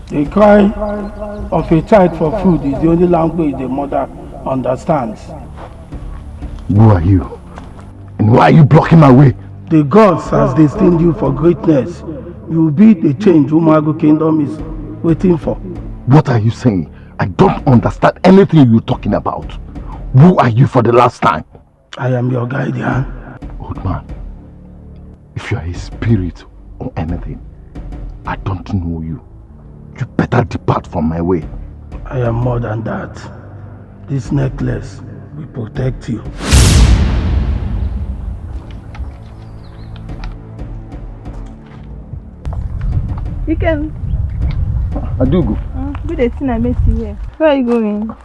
The cry of a child for food is the only language the mother understands. Who are you? And why are you blocking my way? The gods has destined you for greatness. You will be the change Umago Kingdom is waiting for. What are you saying? I don't understand anything you're talking about. Who are you for the last time? I am your guardian. Old man, if you are a spirit or anything, I don't know you. You better depart from my way. I am more than that. This necklace will protect you. You can. I do go. Good day, I met you here. Where are you going?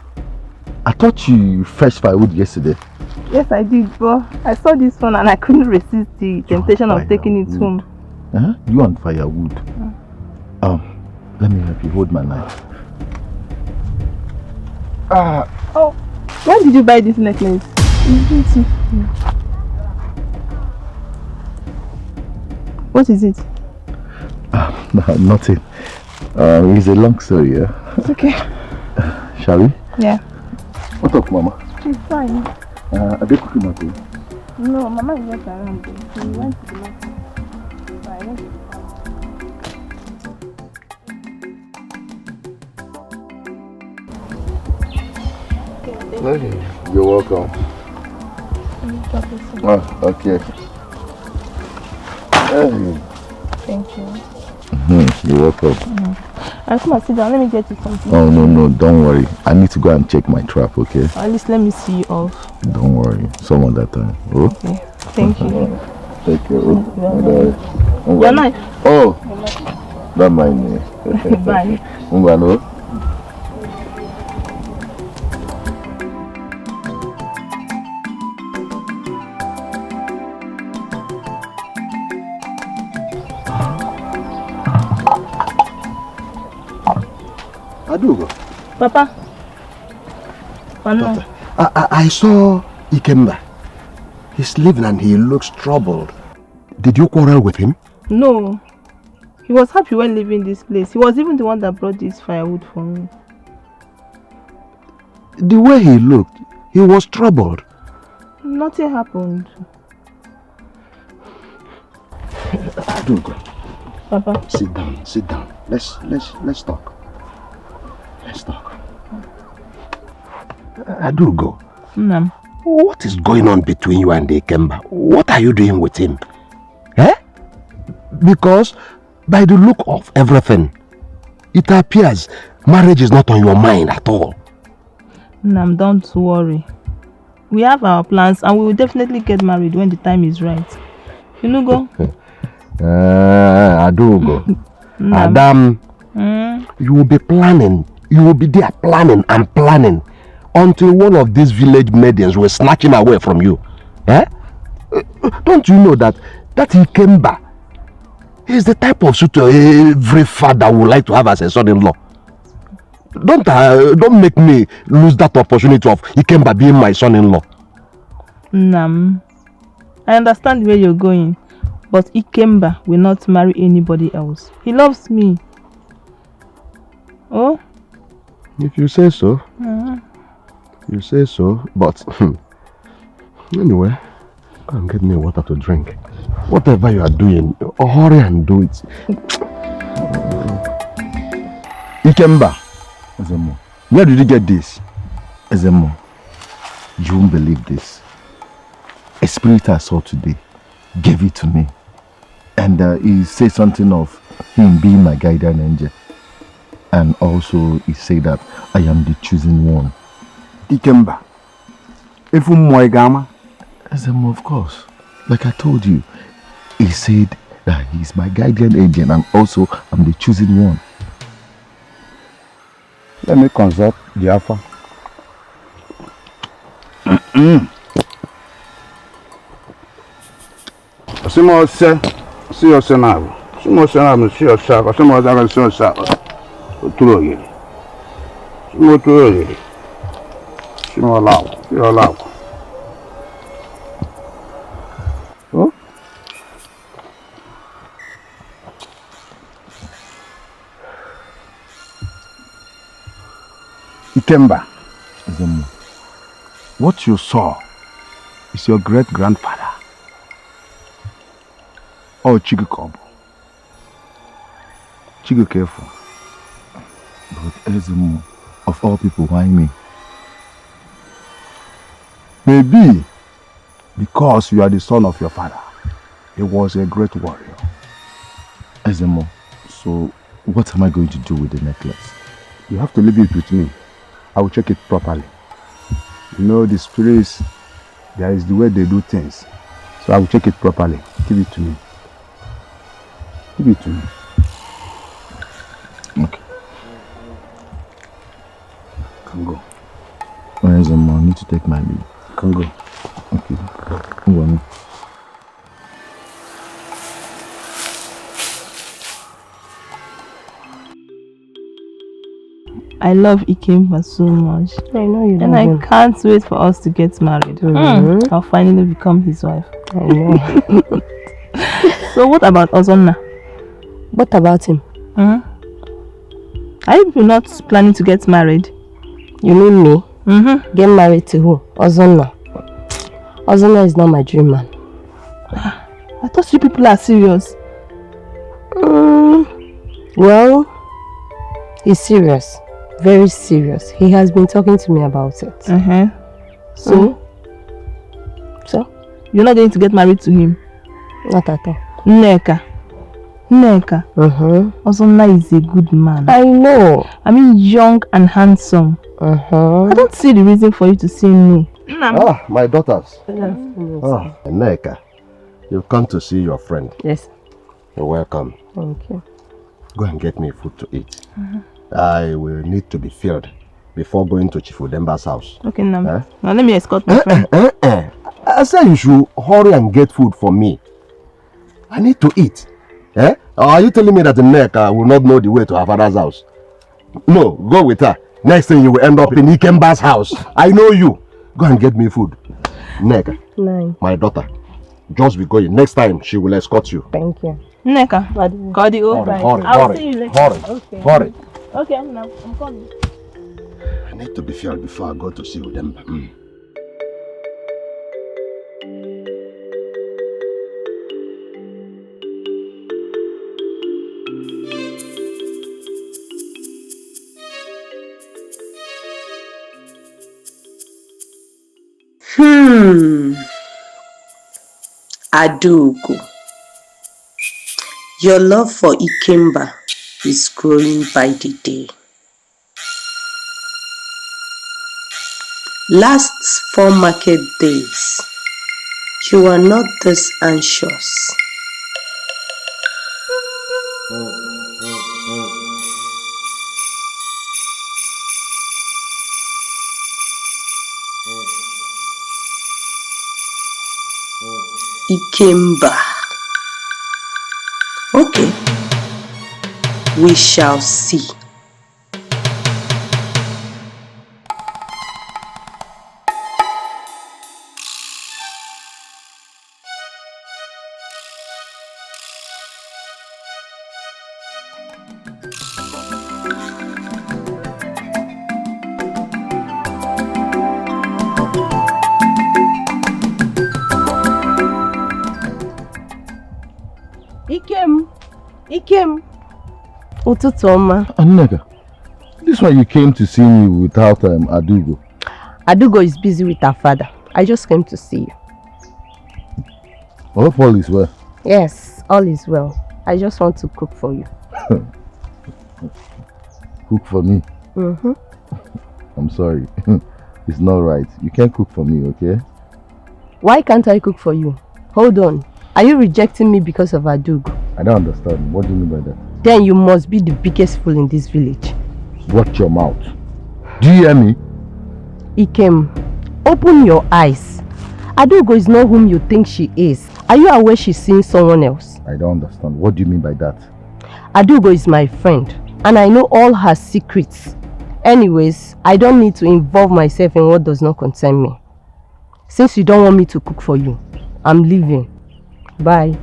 I thought you fetched firewood yesterday. Yes, I did, but I saw this one and I couldn't resist the temptation of taking it home. You on firewood? Let me help you. Hold my knife. Oh, where did you buy this necklace? It's beautiful. What is it? Nothing. It's a long story, yeah? It's okay. Shall we? Yeah. What's up, Mama? She's fine. Are they cooking at home? No, Mama is not around. She went to the market. You're welcome. Oh, okay. Hey. Thank you. You're welcome. I'll come and sit down. Let me get you something. Oh, no, don't worry. I need to go and check my trap, okay? At least let me see you off. Don't worry. Some other time. Oh? Okay. Thank you. Take care. Your knife. Oh, don't mind me. Bye. Ungano. Adugo. Papa. Papa. I saw Ikemba. He's leaving and he looks troubled. Did you quarrel with him? No. He was happy when leaving this place. He was even the one that brought this firewood for me. The way he looked, he was troubled. Nothing happened. Adugo. Papa. Sit down. Let's talk. Let's talk. Adugo. Nam. What is going on between you and Ikemba? What are you doing with him? Eh? Because by the look of everything, it appears marriage is not on your mind at all. Nam, don't worry. We have our plans and we will definitely get married when the time is right. You know, go. Adugo. Adam, you will be planning. You will be there planning and planning until one of these village maidens will snatch him away from you. Eh? Don't you know that Ikemba is the type of suitor every father would like to have as a son-in-law? Don't make me lose that opportunity of Ikemba being my son-in-law. Nam, I understand where you're going, but Ikemba will not marry anybody else. He loves me. Oh? If you say so. You say so, but anyway, go and get me water to drink. Whatever you are doing, hurry and do it. Ikemba, Ezemo, where did you get this? Ezemo, you won't believe this. A spirit I saw today gave it to me, and he said something of him being my guardian angel, and also he said that I am the chosen one. Ikemba. Ezemo, of course. Like I told you, he said that he's my guardian angel and also I'm the chosen one. Let me consult the Alpha. Simo se, see your senab. Simo senab, see your shark, or some other son shark. True, Simo true. Simo allow, you allow. Oh? Ikemba, Ezemo, what you saw is your great-grandfather. Oh, Chigozie. Chigo careful. But Ezemo, of all people, why me? Maybe because you are the son of your father. He was a great warrior. Ezemo, so what am I going to do with the necklace? you have to leave it with me. I will check it properly. You know, the spirits, there is the way they do things. So I will check it properly. Give it to me. Give it to me. Okay. Can go. Ezemo, I need to take my leave. Can go. Okay. Go on. I love Ikemba so much. I know you And I can't wait for us to get married. I'll finally become his wife. I know. So what about Ozonna? What about him? Are you people not planning to get married? You mean me? Get married to who? Ozonna. Ozonna is not my dream man. I thought you people are serious. Well, he's serious. Very serious. He has been talking to me about it. So? So? You're not going to get married to him? Not at all. Nneka. Ozonna is a good man. I know. I mean, young and handsome. I don't see the reason for you to say no. Ah, my daughters. Ah, Nneka, you've come to see your friend. Yes. You're welcome. Thank you. Go and get me food to eat. I will need to be filled before going to Chief Udemba's house. Okay, Nam. Now let me escort my friend. I said you should hurry and get food for me. I need to eat. Or are you telling me that Nneka will not know the way to her father's house? No, go with her. Next thing you will end up in Ikemba's house. I know you. Go and get me food. Nneka, my daughter, just be going. Next time she will escort you. Thank you. Nneka, I'll see you later. Hurry. Okay, I'm coming. I need to be filled before I go to see Udemba. Adugo, your love for Ikemba is growing by the day. Last 4 market days, you were not this anxious. Ikemba. Okay, we shall see. Ikem. Ụtụtụ ọma. Nneka, this one you came to see me without Adugo. Adugo is busy with her father. I just came to see you. I hope all is well. Yes, all is well. I just want to cook for you. Cook for me? I'm sorry. It's not right. You can't cook for me, okay? Why can't I cook for you? Hold on. Are you rejecting me because of Adugo? I don't understand. What do you mean by that? Then you must be the biggest fool in this village. Watch your mouth. Do you hear me? Ikem, open your eyes. Adugo is not whom you think she is. Are you aware she's seeing someone else? I don't understand. What do you mean by that? Adugo is my friend, and I know all her secrets. Anyways, I don't need to involve myself in what does not concern me. Since you don't want me to cook for you, I'm leaving. Bye.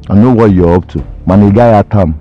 I know what you're up to. Manigaya Tam.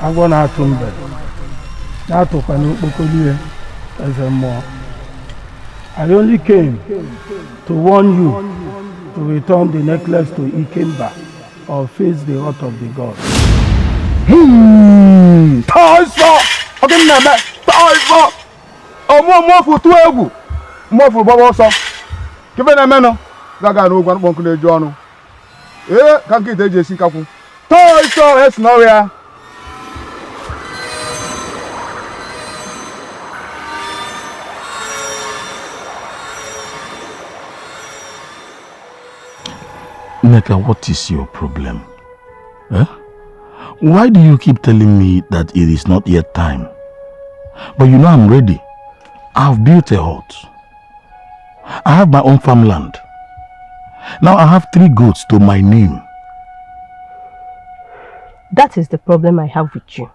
agwọ na-atụ mbe na-atụkwa n'okpokolo ya eze mmụọ. I only came to warn you to return the necklace to Ikemba or face the wrath of the gods. Taisa! Again, Taisa! More to egwu. More for Bobo so. Give me a meno. Gaga no one won't do John. Can't get the JC Kapu. Taisa, it's no ya. Neka, what is your problem? Huh? Why do you keep telling me that it is not yet time? But you know I'm ready. I've built a hut. I have my own farmland. Now I have 3 goats to my name. That is the problem I have with you.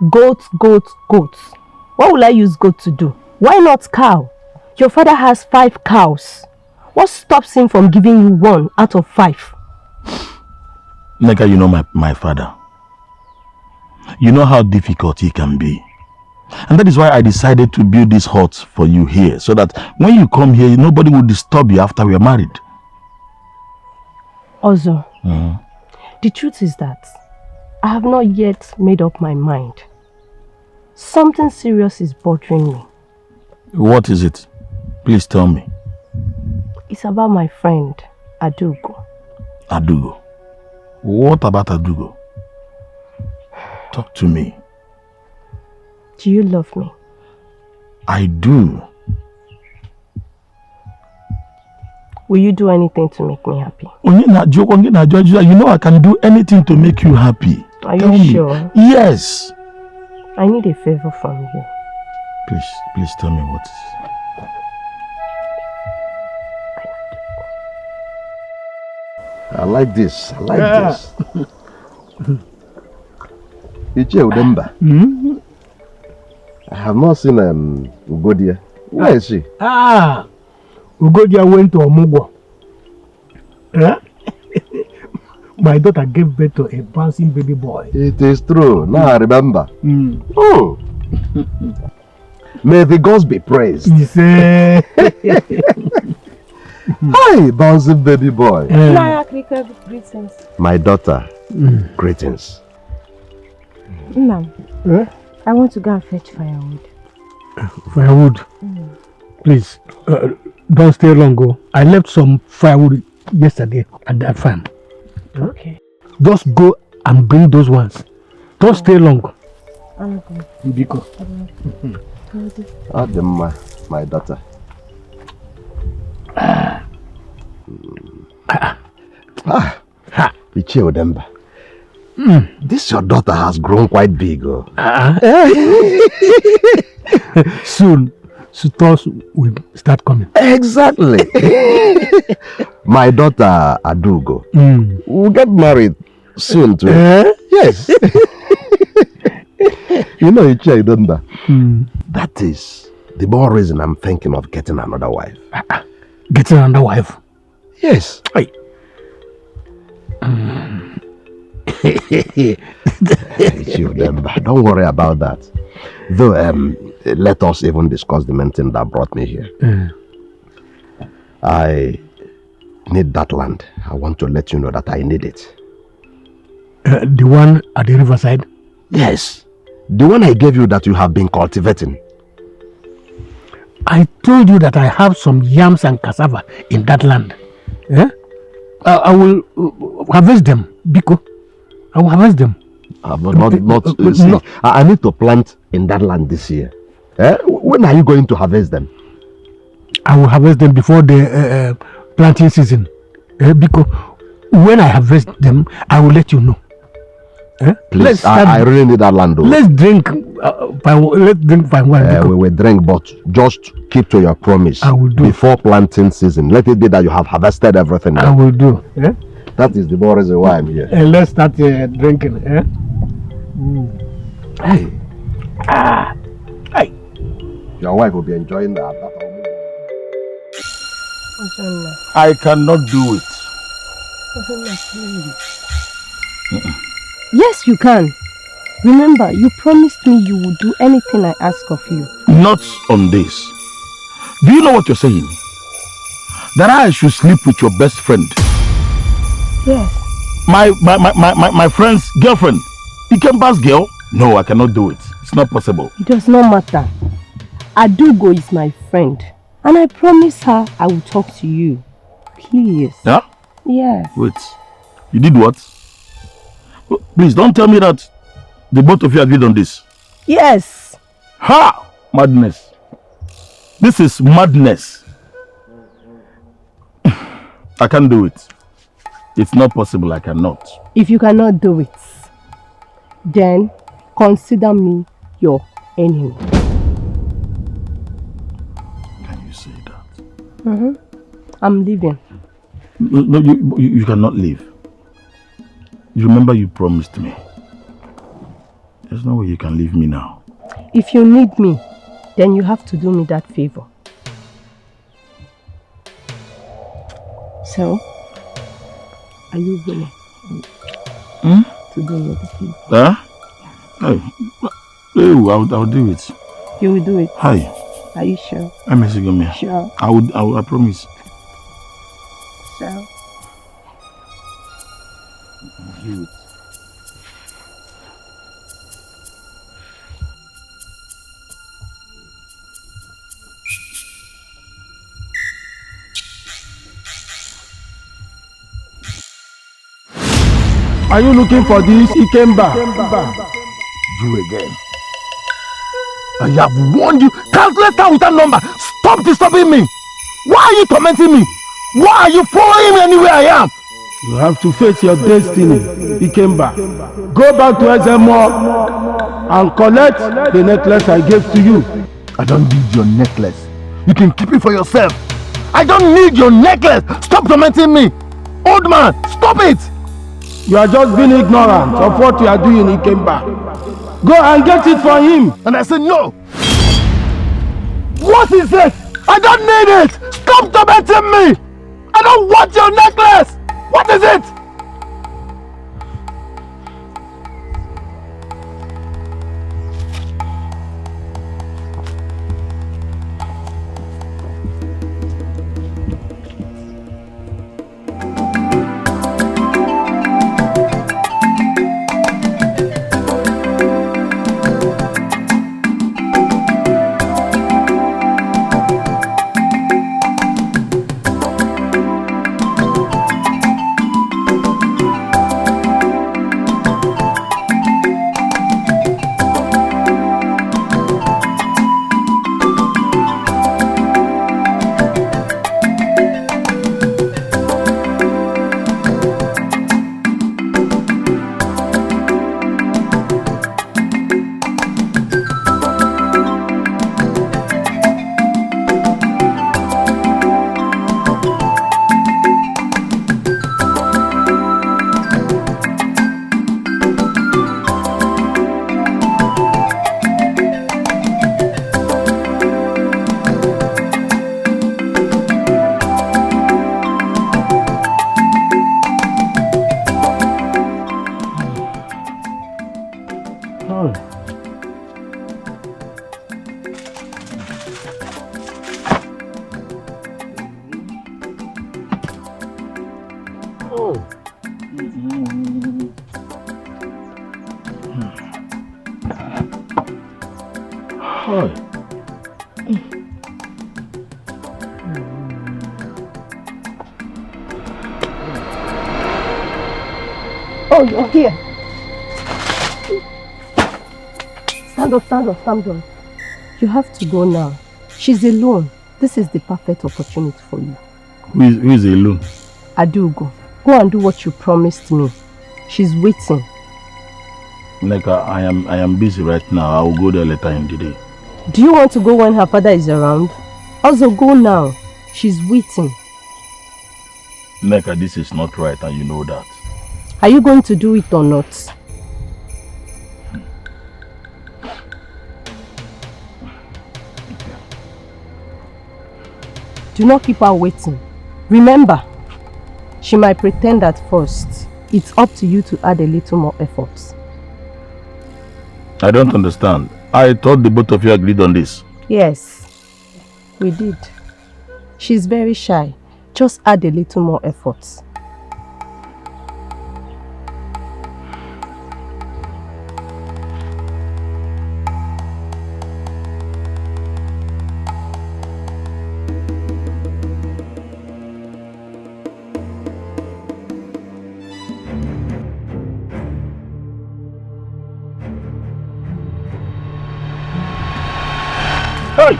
Goats, goats, goats. What will I use goat to do? Why not cow? Your father has 5 cows. What stops him from giving you 1 out of 5? Neka, you know my father. You know how difficult he can be. And that is why I decided to build this hut for you here, so that when you come here, nobody will disturb you after we are married. Also, the truth is that I have not yet made up my mind. Something serious is bothering me. What is it? Please tell me. It's about my friend, Adugo. Adugo? What about Adugo? Talk to me. Do you love me? I do. Will you do anything to make me happy? You know I can do anything to make you happy. Are Tell you me. sure? Yes. I need a favor from you. Please tell me what it is. I like this. This. Ichie Udemba. I have not seen Ugodia. Where is she? Ugodia went to Omugwo. My daughter gave birth to a bouncing baby boy. It is true. Now I remember. Oh. May the gods be praised. Hi, bouncing baby boy. Greetings. My daughter, greetings. Ma'am, I want to go and fetch firewood. Firewood? Please, don't stay long. Go. I left some firewood yesterday at that farm. Okay. Just go and bring those ones. Don't stay long. I'm going. Biko. Ademma, my daughter. Ichie Udemba. This your daughter has grown quite big. Oh. Soon, suitors will start coming. Exactly. My daughter Adugo will get married soon too. Yes. You know, Ichie Udemba. That is the more reason I'm thinking of getting another wife. Getting another wife? Yes. Hey. Don't worry about that. Though, let us even discuss the main thing that brought me here. I need that land. I want to let you know that I need it. The one at the riverside? Yes. The one I gave you that you have been cultivating. I told you that I have some yams and cassava in that land. I will harvest them, Biko. I will harvest them. But I need to plant in that land this year. When are you going to harvest them? I will harvest them before the planting season. Because when I harvest them, I will let you know. Please, I really need that land. Though. Let's drink fine wine. We will drink, but just keep to your promise. I will do. Before planting season, let it be that you have harvested everything. I will do. That is the more reason why I'm here. Let's start drinking. Hey. Hey. Your wife will be enjoying that. I cannot do it. Yes, you can. Remember, you promised me you would do anything I ask of you. Not on this. Do you know what you're saying? That I should sleep with your best friend. Yes. My friend's girlfriend. Ikemba's girl? No, I cannot do it. It's not possible. It does not matter. Adugo is my friend. And I promise her I will talk to you. Please. Yeah? Yes. Wait. You did what? Please don't tell me that the both of you agreed on this. Yes. Ha! Madness. This is madness. I can't do it. It's not possible. I cannot. If you cannot do it, then consider me your enemy. Can you say that? Mm-hmm. I'm leaving. No, you cannot leave. You remember you promised me. There's no way you can leave me now. If you need me, then you have to do me that favor. So, are you willing to do me the favor? Huh? Hey, I'll do it. You will do it? Hi. Are you sure? I'm messaging me. Sure. I promise. So. Do it. Are you looking for this Ikemba? You again. I have warned you countless times with that number. Stop disturbing me. Why are you tormenting me? Why are you following me anywhere I am? You have to face your destiny, Ikemba. Go back to Ezemo and collect the necklace I gave to you. I don't need your necklace. You can keep it for yourself. I don't need your necklace. Stop tormenting me. Old man, stop it. You are just being ignorant of what you are doing, Ikemba. Go and get it for him. And I said no. What is it? I don't need it. Stop tormenting me. I don't want your necklace. What is it? Oh, you're here. Stand up. You have to go now. She's alone. This is the perfect opportunity for you. Who is alone? Adugo. Go and do what you promised me. She's waiting. Neka, I am busy right now. I will go there later in the day. Do you want to go when her father is around? Also go now. She's waiting. Neka, this is not right and you know that. Are you going to do it or not? Do not keep her waiting. Remember, she might pretend at first. It's up to you to add a little more effort. I don't understand. I thought the both of you agreed on this. Yes, we did. She's very shy. Just add a little more effort. Hey!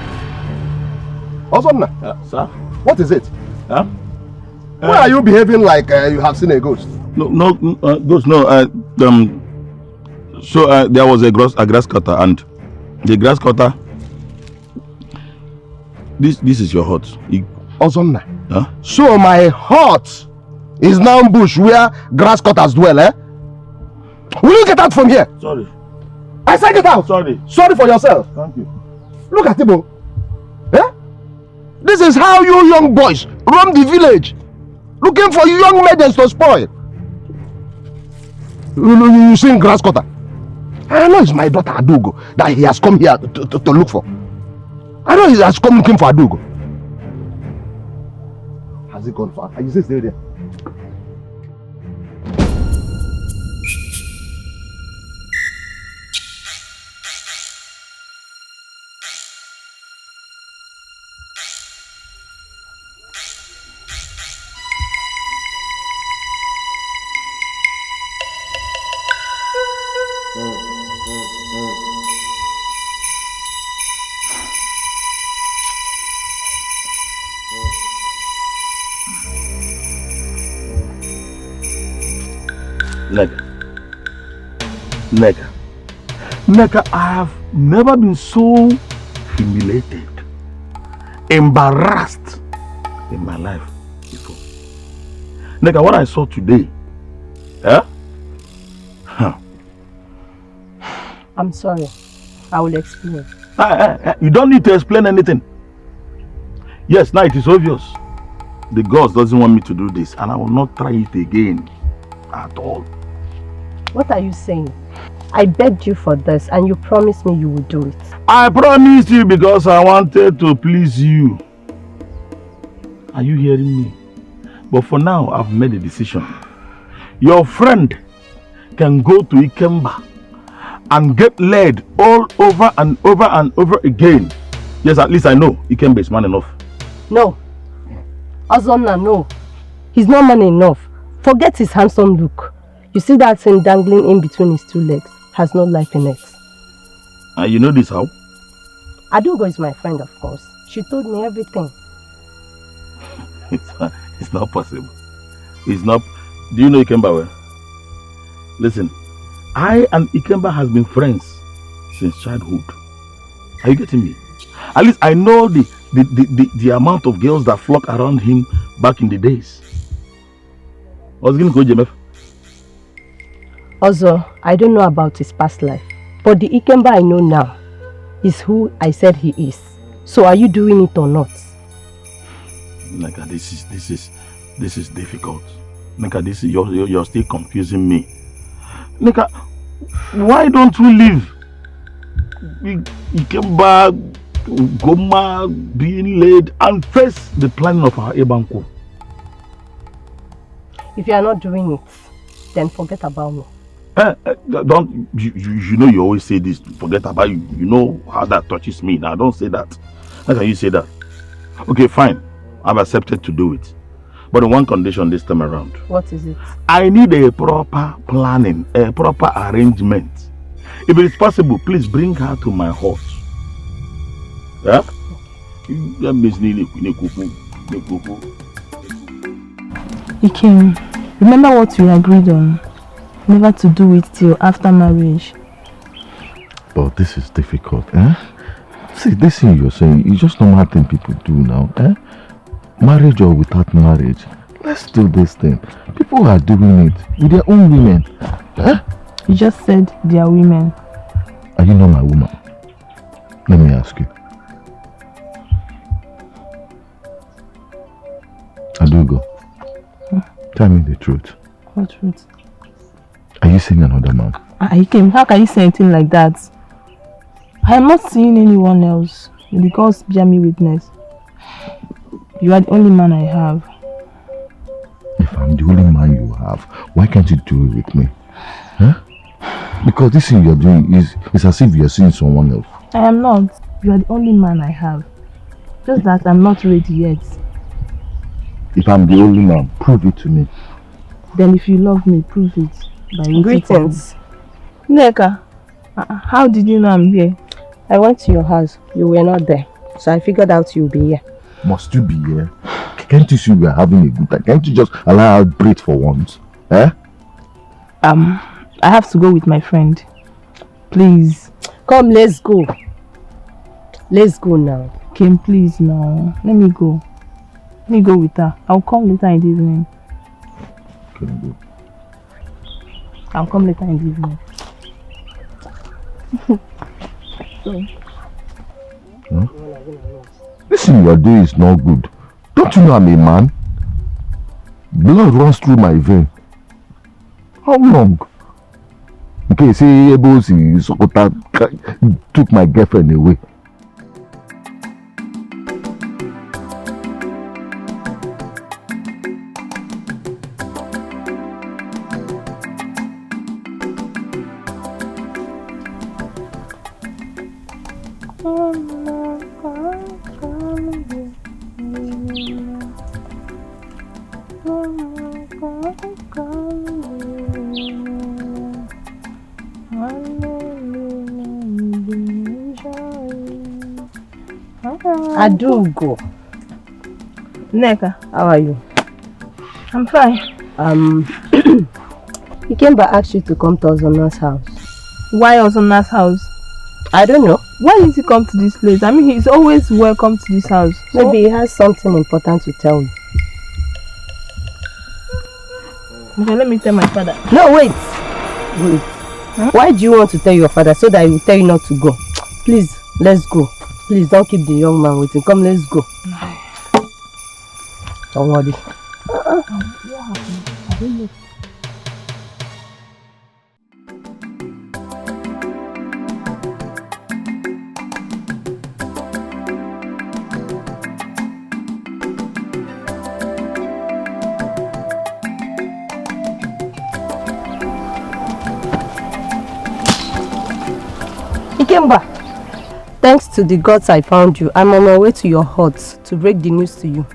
Osonna, Sir? what is it? Huh? Why are you behaving like you have seen a ghost? No, ghost, no. So there was a grass cutter, and the grass cutter. This is your hut. Osonna. Huh? So my hut is now bush where grass cutters dwell, eh? Will you get out from here? Sorry. I said get out. Sorry. Sorry for yourself. Thank you. Look at Igbo. Eh? This is how you young boys roam the village, looking for young maidens to spoil. You sing grass cutter. I know it's my daughter Adugo that he has come here to look for. I know he has come looking for Adugo. Has he gone far? Are you still there? Nega, I have never been so humiliated, embarrassed in my life before. Nega, what I saw today, I'm sorry. I will explain. You don't need to explain anything. Yes, now it is obvious. The gods doesn't want me to do this, and I will not try it again at all. What are you saying? I begged you for this and you promised me you would do it. I promised you because I wanted to please you. Are you hearing me? But for now, I've made a decision. Your friend can go to Ikemba and get led all over and over and over again. Yes, at least I know Ikemba is man enough. No. Ozonna, no. He's not man enough. Forget his handsome look. You see that thing dangling in between his two legs? Has no life in it. And you know this how? Adugo is my friend, of course. She told me everything. It's not possible. It's not. Do you know Ikemba well? Listen, I and Ikemba has been friends since childhood. Are you getting me? At least I know the amount of girls that flock around him back in the days. I was going to go JMF. Also, I don't know about his past life, but the Ikemba I know now is who I said he is. So are you doing it or not? Neka, this is difficult. Neka, you're still confusing me. Neka, why don't we leave Ikemba, Goma being laid and face the planning of our Ebanko? If you are not doing it, then forget about me. Don't you know you always say this, forget about you. You know how that touches me. Now don't say that. How can you say that? Okay, fine. I've accepted to do it. But on one condition this time around. What is it? I need a proper planning, a proper arrangement. If it is possible, please bring her to my house. Yeah? Ikem, remember what we agreed on? Never to do it till after marriage. But this is difficult, eh? See, this thing you're saying, it's just normal thing people do now, eh? Marriage or without marriage, let's do this thing. People are doing it with their own women, eh? You just said they are women. Are you not my woman? Let me ask you. Adugo, tell me the truth. What truth? Are you seeing another man? Ikem, how can you say anything like that? I am not seeing anyone else. The gods bear me witness. You are the only man I have. If I'm the only man you have, why can't you do it with me? Huh? Because this thing you're doing is as if you're seeing someone else. I am not. You are the only man I have. Just that I'm not ready yet. If I'm the only man, prove it to me. Then if you love me, prove it by waiting. Greetings. Neka, how did you know I'm here? I went to your house. You were not there. So I figured out you'll be here. Must you be here? Can't you see we're having a good time? Can't you just allow us breathe for once? Eh? I have to go with my friend. Please. Come, let's go. Let's go now. Kim, please now. Let me go. Let me go with her. I'll come later in the evening. Can you go? I'll come later in the evening. Huh? This thing you're doing is not good. Don't you know I'm a man? Blood runs through my vein. How long? Okay, say Ebosi Sokota took my girlfriend away. Adugo. Neka, how are you? I'm fine. Ikemba asked you to come to Ozona's house. Why Ozona's house? I don't know. Why did he come to this place? I mean, he's always welcome to this house. So maybe he has something important to tell you. Okay, let me tell my father. No, wait. Wait. Huh? Why do you want to tell your father so that he will tell you not to go? Please, let's go. Please don't keep the young man waiting. Come, let's go. Don't worry. What happened? I don't know. Ikemba. Thanks to the gods I found you. I'm on my way to your hut to break the news to you.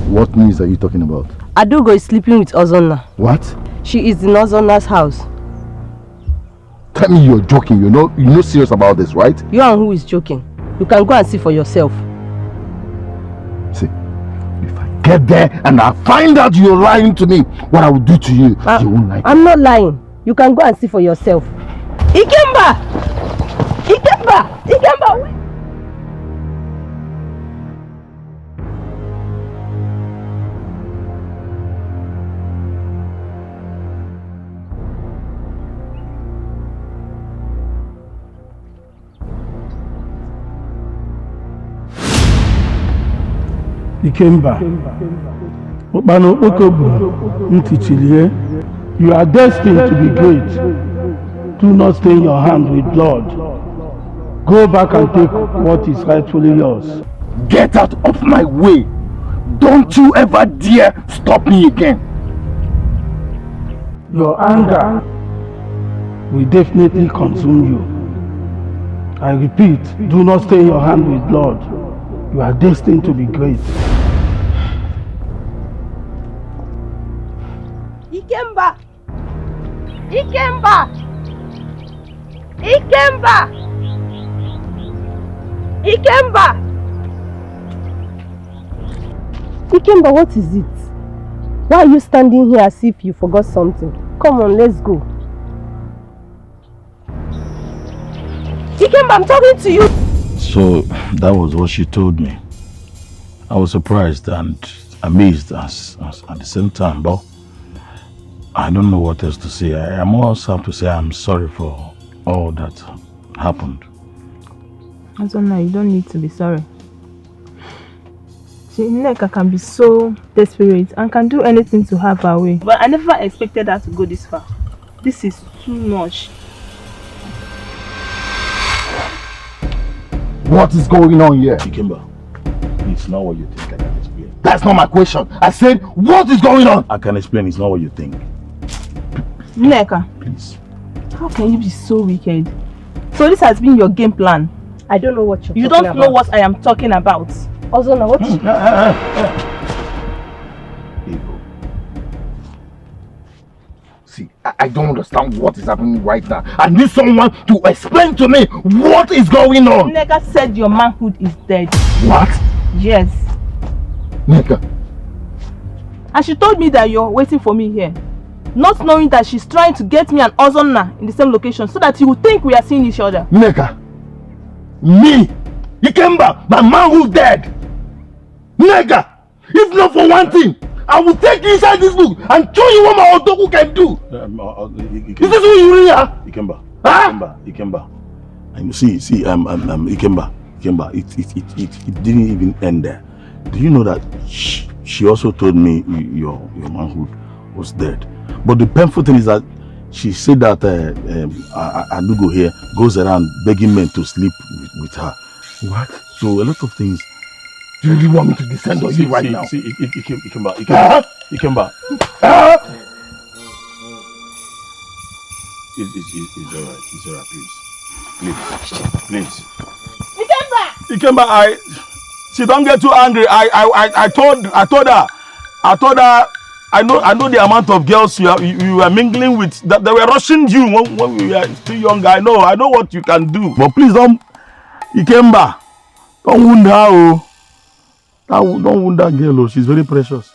What news are you talking about? Adugo is sleeping with Ozonna. What? She is in Ozonna's house. Tell me you're joking. You're not serious about this, right? You and who is joking? You can go and see for yourself. See, if I get there and I find out you're lying to me, what I will do to you, you won't like it. I'm not lying. You can go and see for yourself. Ikemba! Ikemba! Ikemba, wait! Ikemba, Okpano Okobu, Ntichilie, you are destined to be great. Do not stain your hand with blood. Go back and take what is rightfully yours. Get out of my way! Don't you ever dare stop me again! Your anger will definitely consume you. I repeat, do not stain your hand with blood. You are destined to be great. Ikemba! Ikemba! Ikemba! Ikemba! Ikemba, what is it? Why are you standing here as if you forgot something? Come on, let's go. Ikemba, I'm talking to you! So that was what she told me. I was surprised and amazed as at the same time, but I don't know what else to say. I also have to say I'm sorry for all that happened. Azona, you don't need to be sorry. See, Nneka can be so desperate and can do anything to have her way. But I never expected her to go this far. This is too much. What is going on here? Ikemba, it's not what you think. I can explain. That's not my question. I said, what is going on? I can explain. It's not what you think. Nneka, Please. how can you be so wicked? So this has been your game plan? I don't know what you're You talking don't about. know what I am talking about. Ozona, what? Igbo. See, I don't understand what is happening right now. I need someone to explain to me what is going on. Nneka said your manhood is dead. What? Yes. Nneka. And she told me that you're waiting for me here. Not knowing that she's trying to get me and Ozonna in the same location so that you will think we are seeing each other. Nneka. Me. Ikemba, my man who's dead. Nneka. If not for one thing, I will take you inside this book and show you what my Odoku can do. Is this who you really are? Ikemba. Huh? Ikemba. And see, Ikemba. It didn't even end there. Do you know that she also told me your manhood was dead? But the painful thing is that she said that Adugo here goes around begging men to sleep with her. What? So a lot of things. Do you really want me to descend on you right now? See, Ikemba. It's alright, please. Ikemba, she don't get too angry. I told her, I know the amount of girls you are mingling with, that they were rushing you when we were still young. I know what you can do. But please don't, Ikemba, don't wound her. Oh. Don't wound that girl. Oh. She's very precious.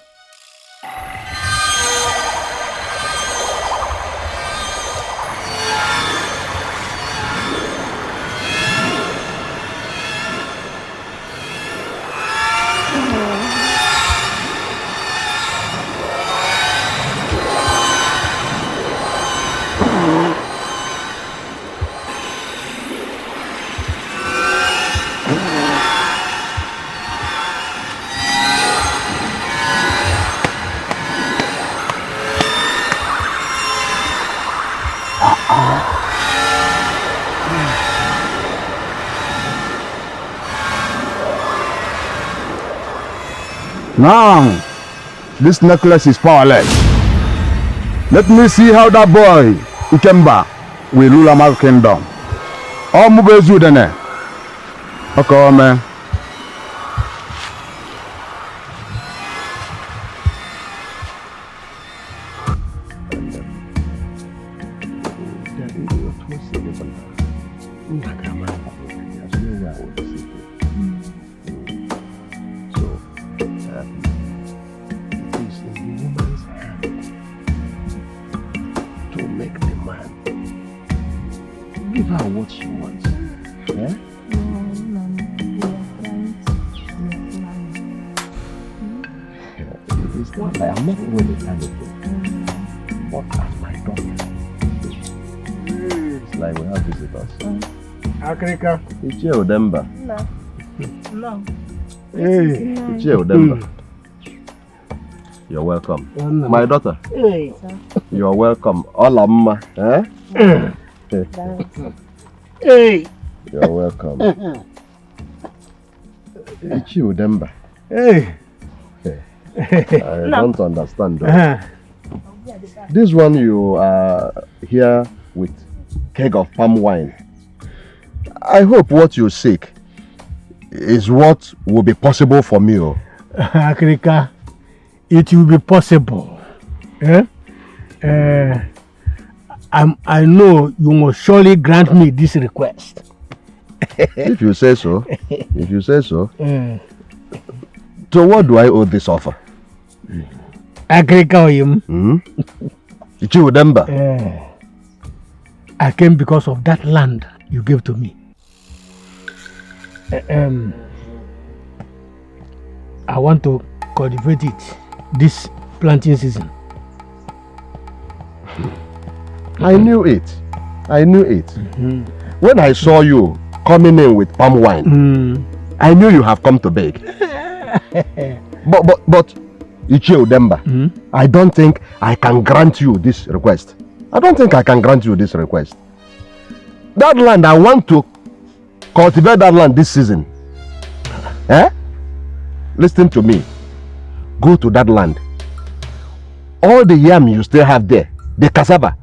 Now, this necklace is powerless. Let me see how that boy, Ikemba, will rule our kingdom. All moves you then. Okay, man. Ichie Udemba. No. Hey, Ichie Udemba. You're welcome. My daughter. Hey. You're welcome. Olamma. Hey. You're welcome. Ichie Udemba. Hey. I don't understand though. This one you are here with keg of palm wine. I hope what you seek is what will be possible for me. Akrika, it will be possible. I know you must surely grant me this request. If you say so. If you say so. So what do I owe this offer? Akrika Oyim. Ichie Udemba. I came because of that land you gave to me. I want to cultivate it this planting season. I knew it. When I saw you coming in with palm wine, I knew you have come to beg. But Ichie Udemba, I don't think I can grant you this request. That land, I want to cultivate that land this season. Eh? Listen to me. Go to that land. All the yam you still have there, the cassava,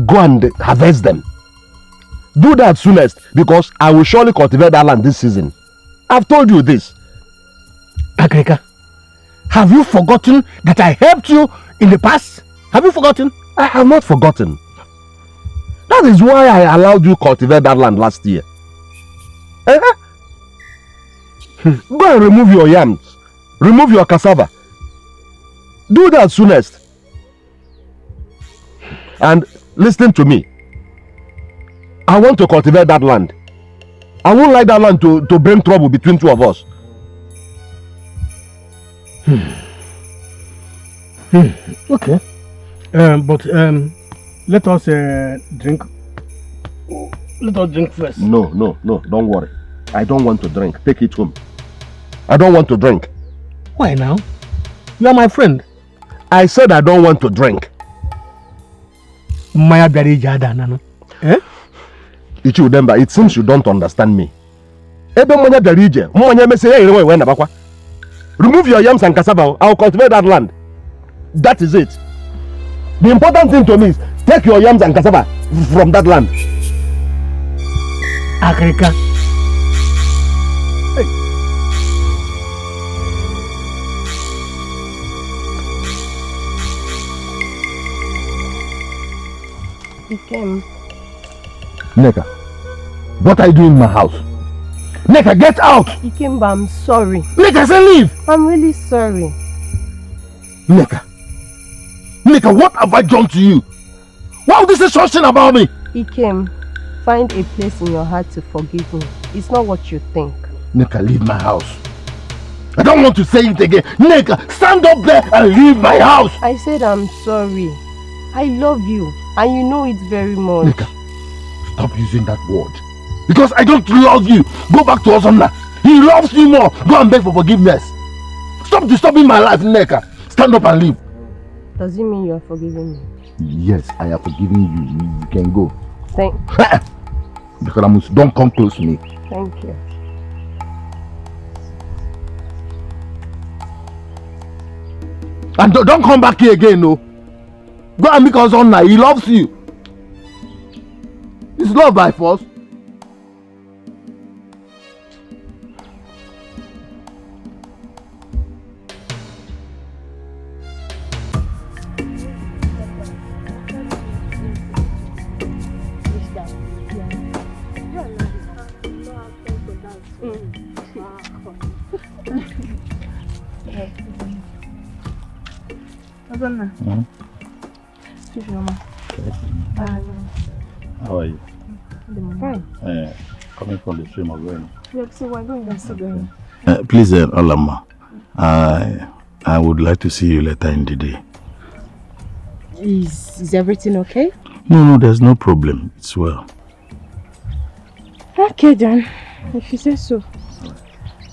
go and harvest them. Do that soonest, because I will surely cultivate that land this season. I've told you this. Agrika, have you forgotten that I helped you in the past? Have you forgotten? I have not forgotten. That is why I allowed you cultivate that land last year. Go and remove your yams. Remove your cassava. Do that soonest. And listen to me. I want to cultivate that land. I won't like that land to bring trouble between two of us. Okay. But let us drink. Let us drink first. No, don't worry. I don't want to drink. Take it home. I don't want to drink. Why now? You are my friend. I said I don't want to drink. Maya Berija Danano. Eh? Ichudemba, it seems you don't understand me. Remove your yams and cassava. I'll cultivate that land. That is it. The important thing to me is take your yams and cassava from that land. Agrika. Ikem. Neka, what are you doing in my house? Neka, get out! Ikemba, I'm sorry. Neka, say leave! I'm really sorry. Neka, what have I done to you? Why would this say something about me? Ikem, find a place in your heart to forgive me. It's not what you think. Neka, leave my house. I don't want to say it again. Neka, stand up there and leave my house. I said I'm sorry. I love you and you know it very much. Neka, stop using that word. Because I don't love you. Go back to Ozonna. He loves you more. Go and beg for forgiveness. Stop disturbing my life, Neka. Stand up and leave. Does it mean you are forgiving me? Yes, I am forgiving you. You can go. Because don't come close to me. Thank you. And don't come back here again, no. Go and make us honor. He loves you. It's love by force. How are you? Fine. Coming from the stream of going. Yeah, so we're going to going. Please, Olama, I would like to see you later in the day. Is everything okay? No, there's no problem. It's well. Okay then, if you say so.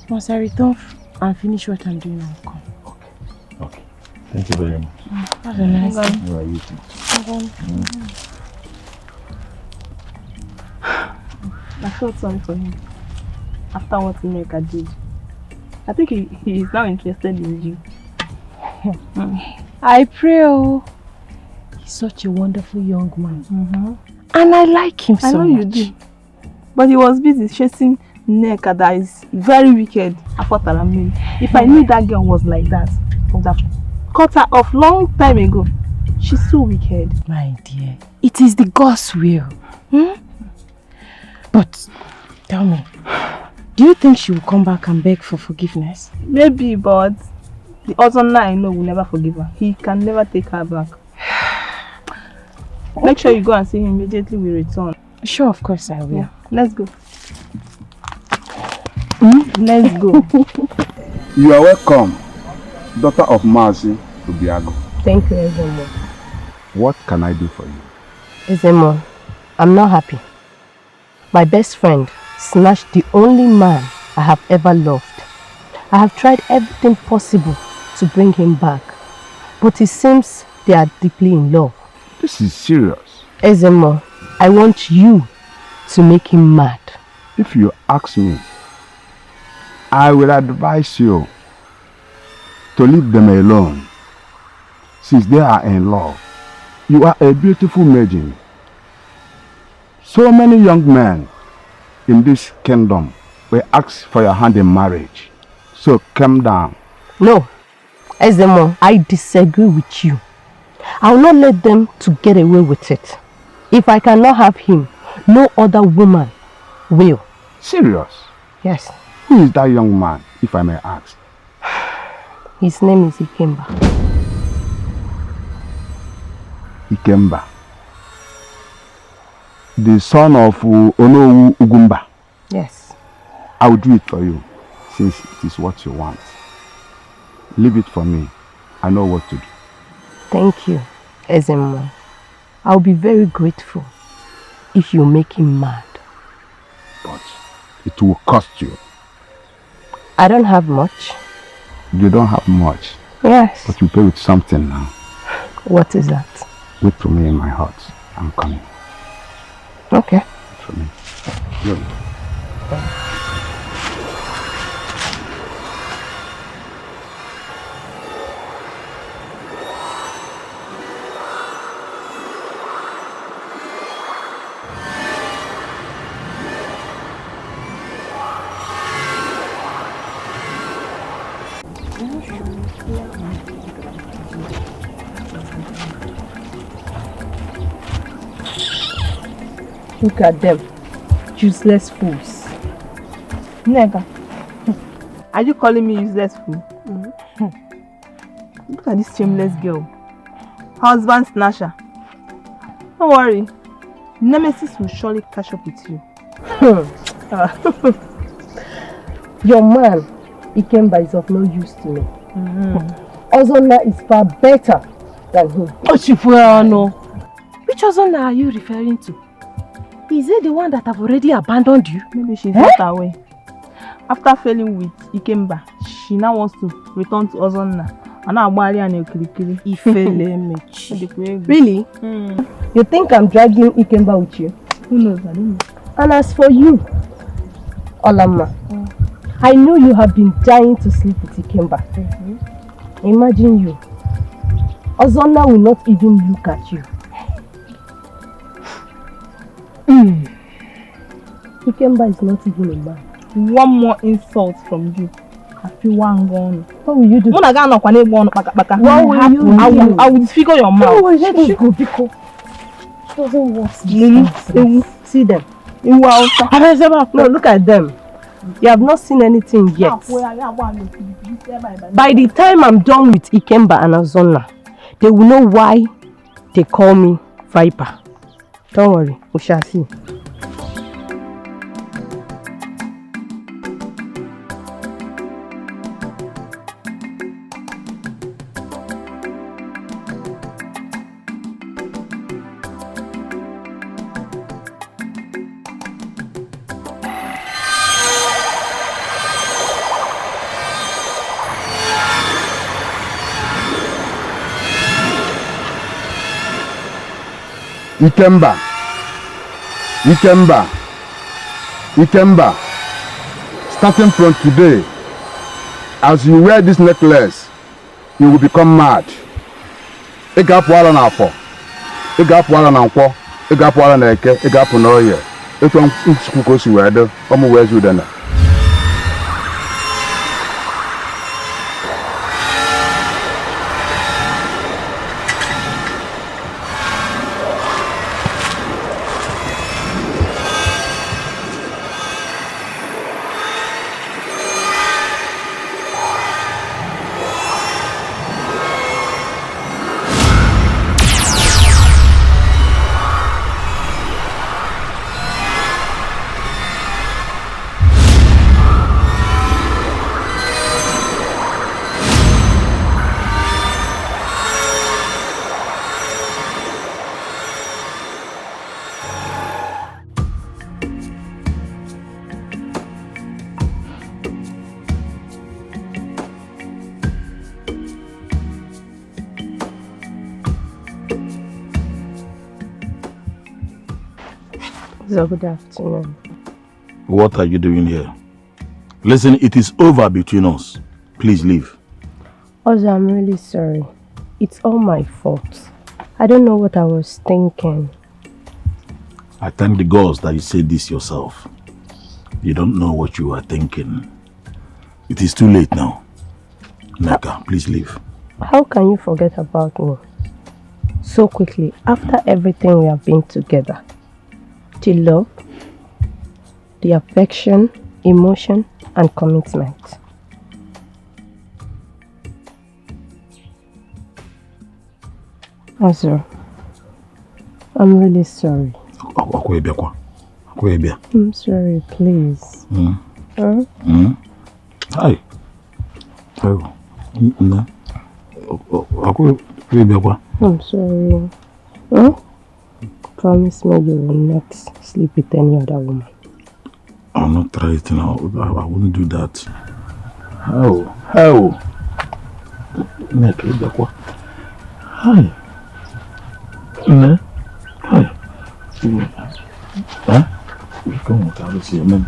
Once I return and finish what I'm doing, I'll come. Okay. Thank you very much. Have a nice day. All right, you too. I felt sorry for him after what Nneka did. I think he is now interested in you. I pray. Oh, he's such a wonderful young man. And I like him so much. I know you do. But he was busy chasing Nneka that is very wicked. If I knew that girl was like that, I would have cut her off long time ago. She's so wicked. My dear, it is the God's will. But tell me, do you think she will come back and beg for forgiveness? Maybe, but the other man I know will never forgive her. He can never take her back. Make sure you go and see him immediately we return. Sure, of course I will. Yeah. Let's go. Let's go. You are welcome, daughter of Mazi Ubiago. Thank you, Ezemo. What can I do for you? Ezemo, I'm not happy. My best friend snatched the only man I have ever loved. I have tried everything possible to bring him back, but it seems they are deeply in love. This is serious. Ezemo, I want you to make him mad. If you ask me, I will advise you to leave them alone, since they are in love. You are a beautiful maiden. So many young men in this kingdom will ask for your hand in marriage. So calm down. No, Ezemo, I disagree with you. I will not let them to get away with it. If I cannot have him, no other woman will. Serious? Yes. Who is that young man, if I may ask? His name is Ikemba. Ikemba. The son of Onowu Ugumba. Yes. I will do it for you, since it is what you want. Leave it for me. I know what to do. Thank you, Ezemo. I'll be very grateful if you make him mad. But it will cost you. I don't have much. You don't have much. Yes. But you pay with something now. What is that? Wait for me in my heart. I'm coming. Okay. Wait for me. Good. Look at them, useless fools. Nega, are you calling me useless fool? Look at this shameless girl. Husband snatcher. Don't worry, Nemesis will surely catch up with you. Your man, Ikemba, is of no use to me. Ozona is far better than him. Ochifuano, which Ozona are you referring to? Is it the one that have already abandoned you? Maybe she's not away. After failing with Ikemba, she now wants to return to Ozonna. And now Really? You think I'm dragging Ikemba with you? Who knows? I don't know. And as for you, Olama, I know you have been dying to sleep with Ikemba. Imagine you. Ozonna will not even look at you. Ikemba is not even a man. One more insult from you. I feel one gone. What will you do? What will you do? I will disfigure your mouth. Oh, let us go, Biko. It doesn't work. See them. No, look at them. You have not seen anything yet. By the time I'm done with Ikemba and Ozonna, they will know why they call me Viper. Don't worry, we shall see. Ikemba. Ikemba. Ikemba. Starting from today, as you wear this necklace, you will become mad. Igapwala na afọ. Igapwala na nkwọ. Igapwala na eke. Igapụ na oye. Etu nchukwu ka o si wee dị, ọmụ wee zu udene. So good afternoon. What are you doing here? Listen, it is over between us. Please leave. Ozo, I'm really sorry. It's all my fault. I don't know what I was thinking. I thank the gods that you said this yourself. You don't know what you are thinking. It is too late now. Neka, please leave. How can you forget about me so quickly after everything we have been together? The love, the affection, emotion, and commitment. Ozo, I'm really sorry. I'm sorry, please. Hi. I'm sorry. Promise me you will not sleep with any other woman. I'll not try it now. I wouldn't do that. How? Hi. Hi. Huh? We come with our man.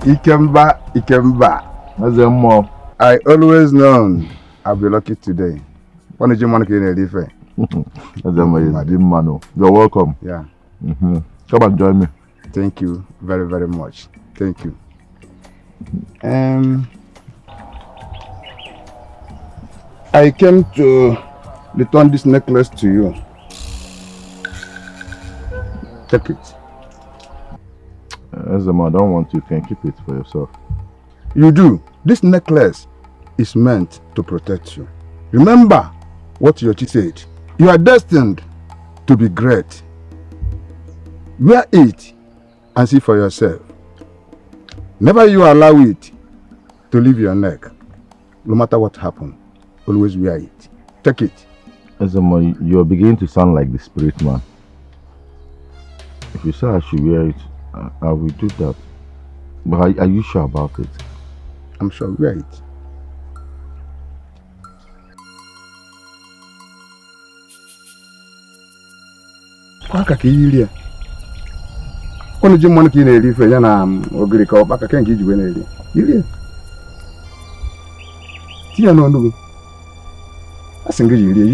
Ikemba. I always known I'll be lucky today. When did you want to get a different? You're welcome. Yeah. Come and join me. Thank you very, very much. Thank you. I came to return this necklace to you. Take it. Ezema, I don't want you can keep it for yourself. You do. This necklace is meant to protect you. Remember what your chief said. You are destined to be great. Wear it and see for yourself. Never you allow it to leave your neck. No matter what happens, always wear it. Take it. Ezema, you're beginning to sound like the spirit man. If you say I should wear it, I will do that. But are you sure about it? I'm sure. Wear it. Paka kiyilia. Ono je mwana kine eri fe ya na ogiri ka paka kengi jiwe na eri. Yilia. Tia no ndugu. Asinga yilia.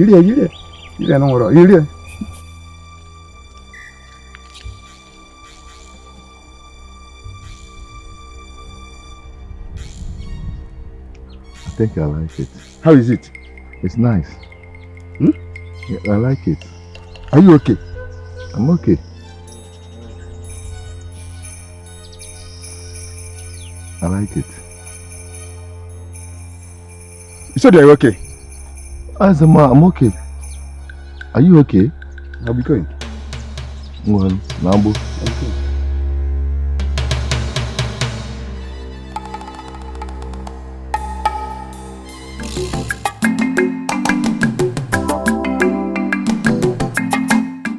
Yilia no ngoro. Yilia. I think I like it. How is it? It's nice. Yeah, I like it. Are you okay? I'm okay. I like it. You said you're okay? Azama, I'm okay. Are you okay? I'll be going. Well, Nambu. Okay.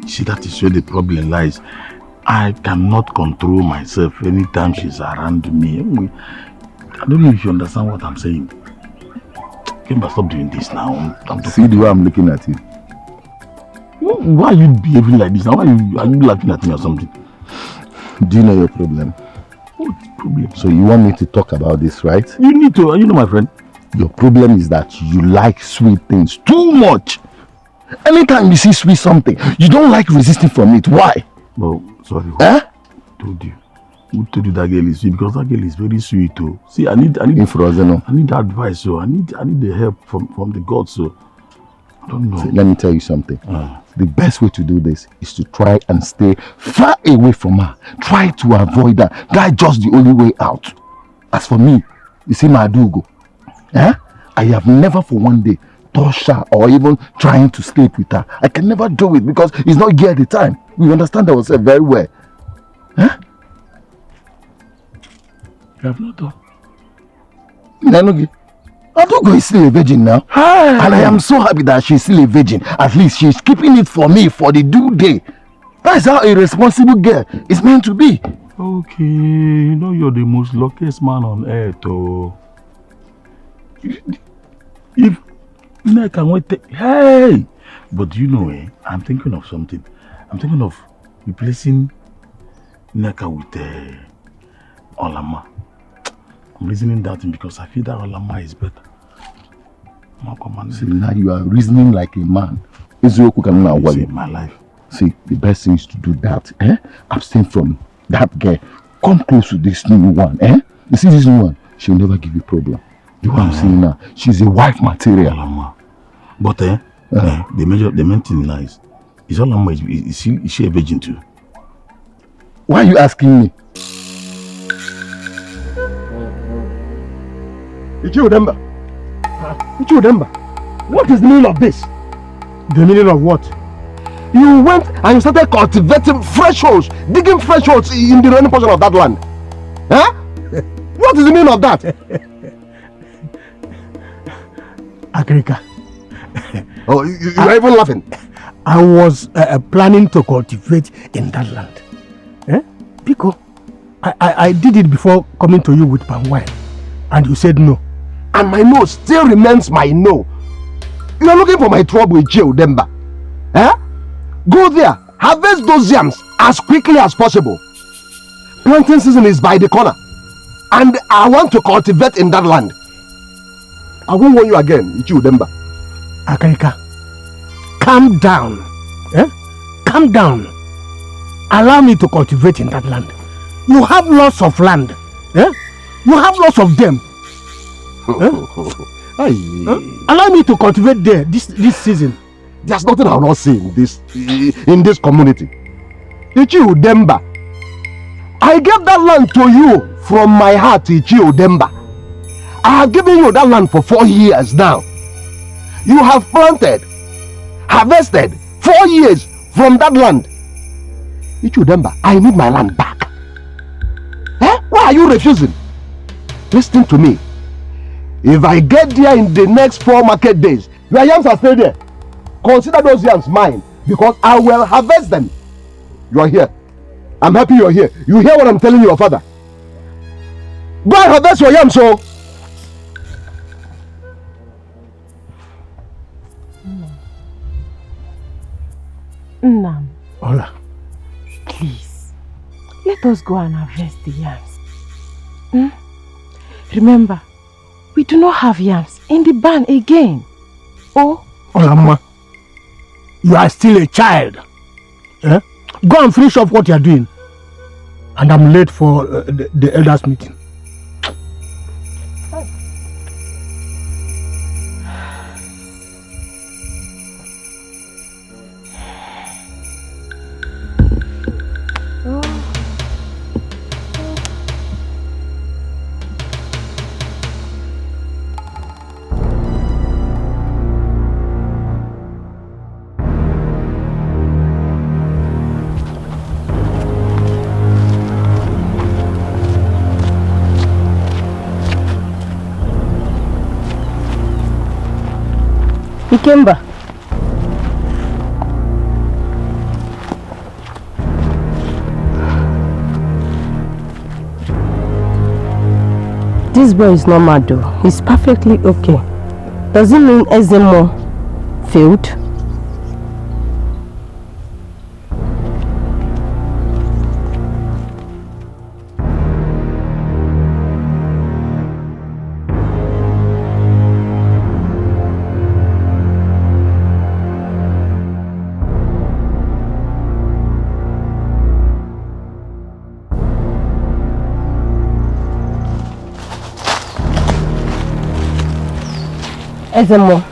See, that is where the problem lies. I cannot control myself anytime she's around me. I don't know if you understand what I'm saying. Ikemba, stop doing this now. See the way I'm looking at you. Why are you behaving like this now? Are you laughing at me or something? Do you know your problem? What problem? So you want me to talk about this, right? You need to. You know, my friend. Your problem is that you like sweet things too much. Anytime you see sweet something, you don't like resisting from it. Why? Well, sorry. Eh? Told you. Who told you that girl is sweet? Because that girl is very sweet too. See, I need advice, so I need the help from the gods, so I don't know. See, let me tell you something. The best way to do this is to try and stay far away from her. Try to avoid her. That's just the only way out. As for me, you see my Adugo. I have never for one day touched her or even trying to sleep with her. I can never do it because it's not here at the time. We understand ourselves very well. Huh? You have not done. Nanogi. Adugo is still a virgin now. Hey. And I am so happy that she's still a virgin. At least she's keeping it for me for the due day. That's how a responsible girl is meant to be. Okay, you know you're the most luckiest man on earth, oh. If I can wait, hey! But you know, I'm thinking of something. I'm thinking of replacing Neka with Olama. I'm reasoning that thing because I feel that Olama is better. See, now you are reasoning like a man. It's my life. See, the best thing is to do that. Abstain from that girl. Come close to this new one. You see this new one? She'll never give you problem. You know what I'm saying now? She's a wife material. Olama. But the main thing now is Olama, is she a virgin too? Why are you asking me? Ikemba. What is the meaning of this? The meaning of what? You went and you started cultivating fresh holes, digging fresh holes in the running portion of that land. Huh? What is the meaning of that? Agrika. Oh, you are even laughing. I was planning to cultivate in that land. Because I did it before coming to you with palm wine. And you said no. And my no still remains my no. You are looking for my trouble with Demba. Go there, harvest those yams as quickly as possible. Planting season is by the corner. And I want to cultivate in that land. I won't warn you again, Demba. Akarika, calm down. Calm down. Allow me to cultivate in that land. You have lots of land. You have lots of them. Allow me to cultivate there this season. There's nothing I will not say in this community. Ichi Demba. I gave that land to you from my heart, Ichi Demba. I have given you that land for 4 years now. You have planted, harvested 4 years from that land. Ichi Demba, I need my land back. Why are you refusing? Listen to me. If I get there in the next 4 market days, your yams are still there. Consider those yams mine because I will harvest them. You are here. I'm happy you are here. You hear what I'm telling your father. Go and harvest your yams, so. Nnam. Ola. Please, let us go and harvest the yams. Remember, we do not have yams in the barn again. Oh, Olama, you are still a child. Go and finish up what you are doing. And I'm late for the elders meeting. Ikemba. This boy is not mad though. He's perfectly okay. Does it mean Ezemo failed? Ezemo,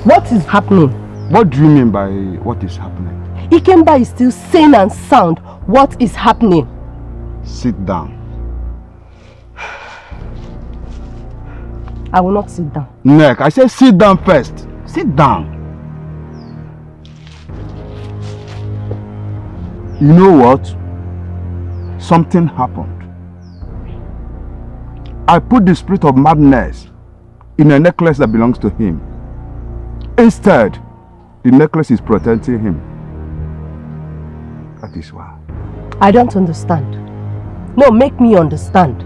what is happening? What do you mean by what is happening? Ikemba is still sane and sound. What is happening? Sit down. I will not sit down. Neck, I said sit down first. Sit down. You know what? Something happened. I put the spirit of madness in a necklace that belongs to him. Instead, the necklace is protecting him. That is why. I don't understand. No, make me understand.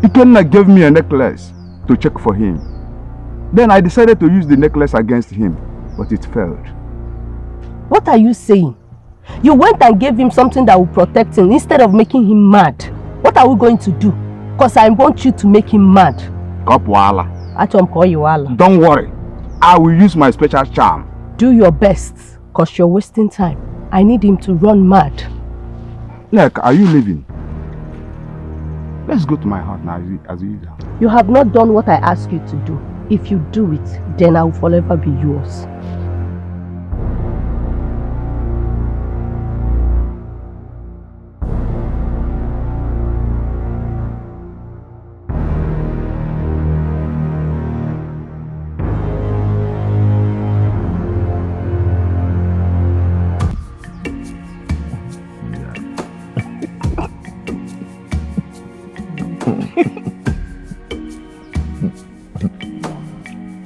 Ikemba gave me a necklace to check for him. Then I decided to use the necklace against him, but it failed. What are you saying? You went and gave him something that will protect him instead of making him mad. What are we going to do? Because I want you to make him mad. Don't worry. I will use my special charm. Do your best, because you're wasting time. I need him to run mad. Look, are you leaving? Let's go to my house now as usual. You have not done what I asked you to do. If you do it, then I will forever be yours.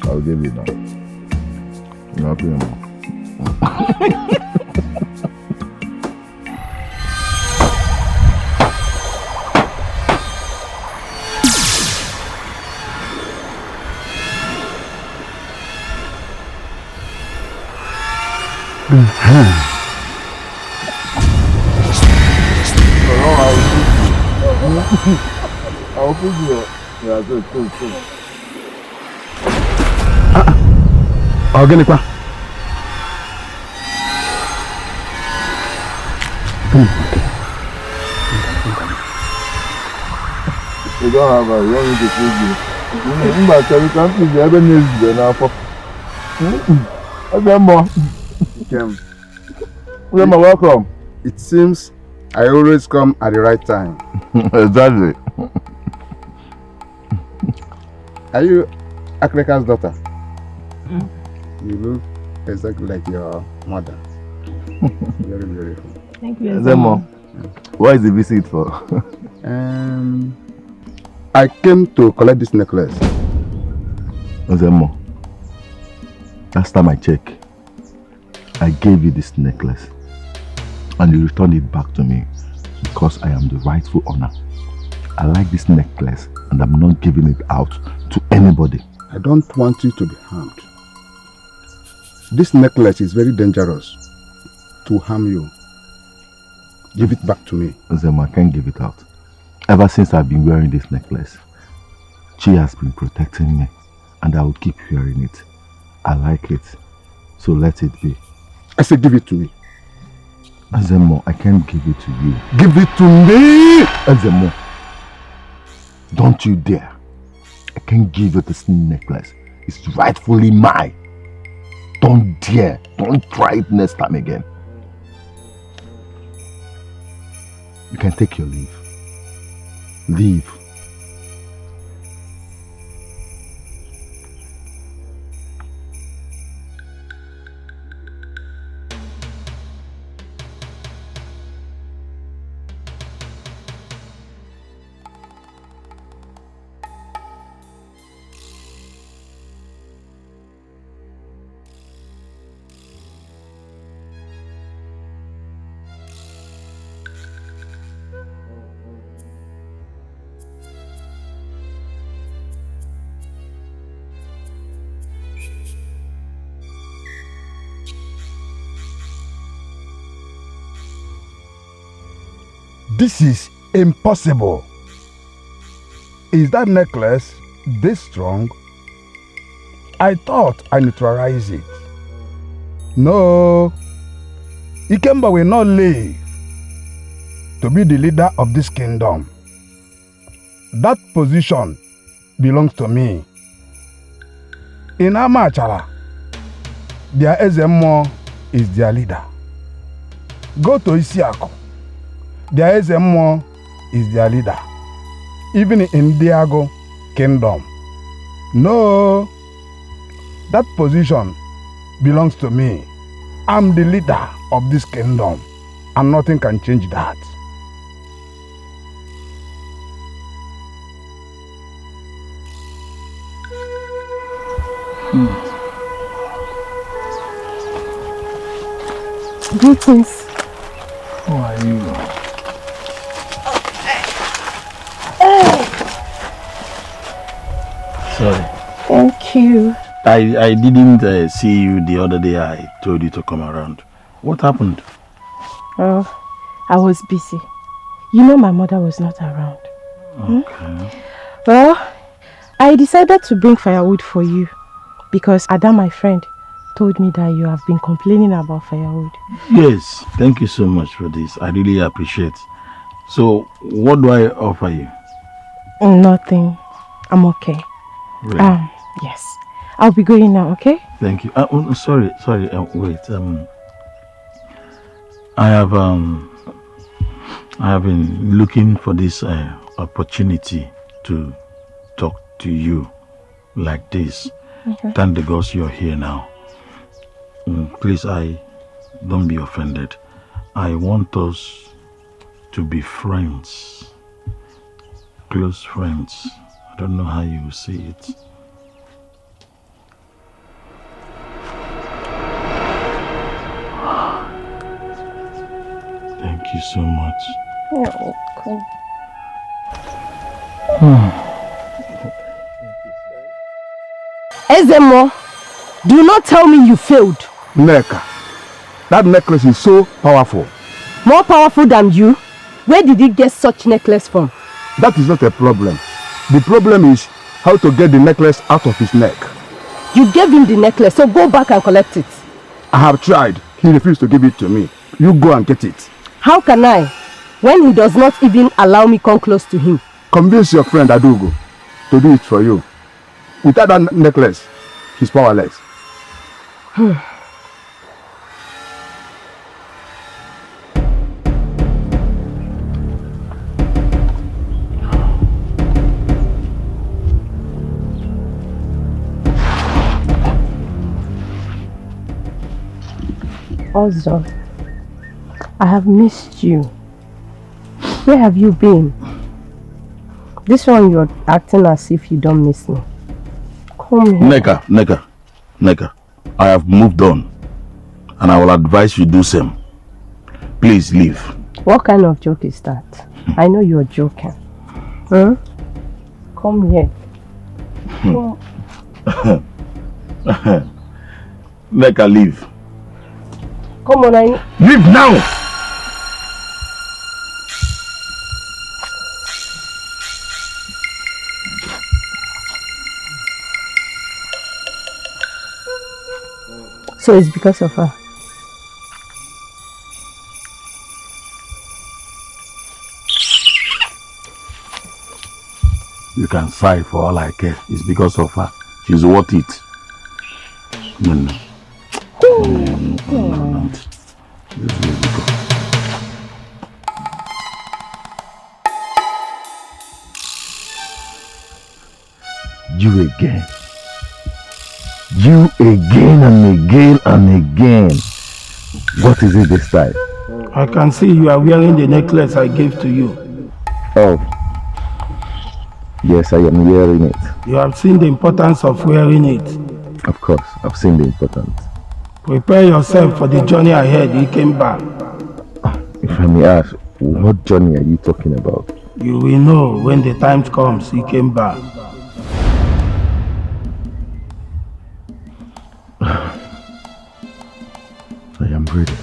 I'll give you that. You're not paying more. I'll put you. Yeah, good. Organic. You don't have a young to feed you. But you can't feed you ever needs the enough. Welcome. It seems I always come at the right time. Exactly. Are you Akreka's daughter? You look exactly like your mother. Very beautiful. Thank you. Zemo, what is the visit for? I came to collect this necklace. Zemo, last time I checked, I gave you this necklace and you returned it back to me because I am the rightful owner. I like this necklace and I'm not giving it out to anybody. I don't want you to be harmed. This necklace is very dangerous to harm you. Give it back to me. Zemo, I can't give it out. Ever since I've been wearing this necklace, Chi has been protecting me and I will keep wearing it. I like it, so let it be. I said give it to me. Zemo, I can't give it to you. Give it to me! Zemo, don't you dare. I can't give you this necklace. It's rightfully mine. Don't dare. Don't try it next time again. You can take your leave. Leave. This is impossible. Is that necklace this strong? I thought I neutralized it. No. Ikemba will not live to be the leader of this kingdom. That position belongs to me. In Amachala, their Ezemo is their leader. Go to Isiako. Their Ezemo is their leader. Even in Diago kingdom. No, that position belongs to me. I'm the leader of this kingdom and nothing can change that. Greetings. How are you? Sorry. Thank you. I didn't see you the other day. I told you to come around. What happened? Oh, I was busy. You know my mother was not around. Okay. Well, I decided to bring firewood for you because Ada, my friend, told me that you have been complaining about firewood. Yes, thank you so much for this. I really appreciate. So, what do I offer you? Nothing. I'm okay. Really? Yes. I'll be going now, okay? Thank you. Sorry. Wait. I have been looking for this opportunity to talk to you like this. Okay. Thank the gods you're here now. Please, don't be offended. I want us to be friends, close friends. I don't know how you see it. Thank you so much. You're welcome. Ezemo, do not tell me you failed. Neka, that necklace is so powerful. More powerful than you? Where did he get such necklace from? That is not a problem. The problem is how to get the necklace out of his neck. You gave him the necklace, so go back and collect it. I have tried. He refused to give it to me. You go and get it. How can I, when he does not even allow me come close to him? Convince your friend Adugo to do it for you. Without that necklace, he's powerless. Also, I have missed you. Where have you been? This one you're acting as if you don't miss me. Come here. Neka, I have moved on and I will advise you do same. Please leave. What kind of joke is that? I know you're joking. Huh? Come here. Come. Neka, leave. Come on, Leave now! So it's because of her. You can sigh for all I care. It's because of her. She's worth it. No. Just let it go. You again. You again and again and again. What is it this time? I can see you are wearing the necklace I gave to you. Oh. Yes, I am wearing it. You have seen the importance of wearing it. Of course, I've seen the importance. Prepare yourself for the journey ahead, Ikemba. If I may ask, what journey are you talking about? You will know when the time comes, Ikemba. I am ready.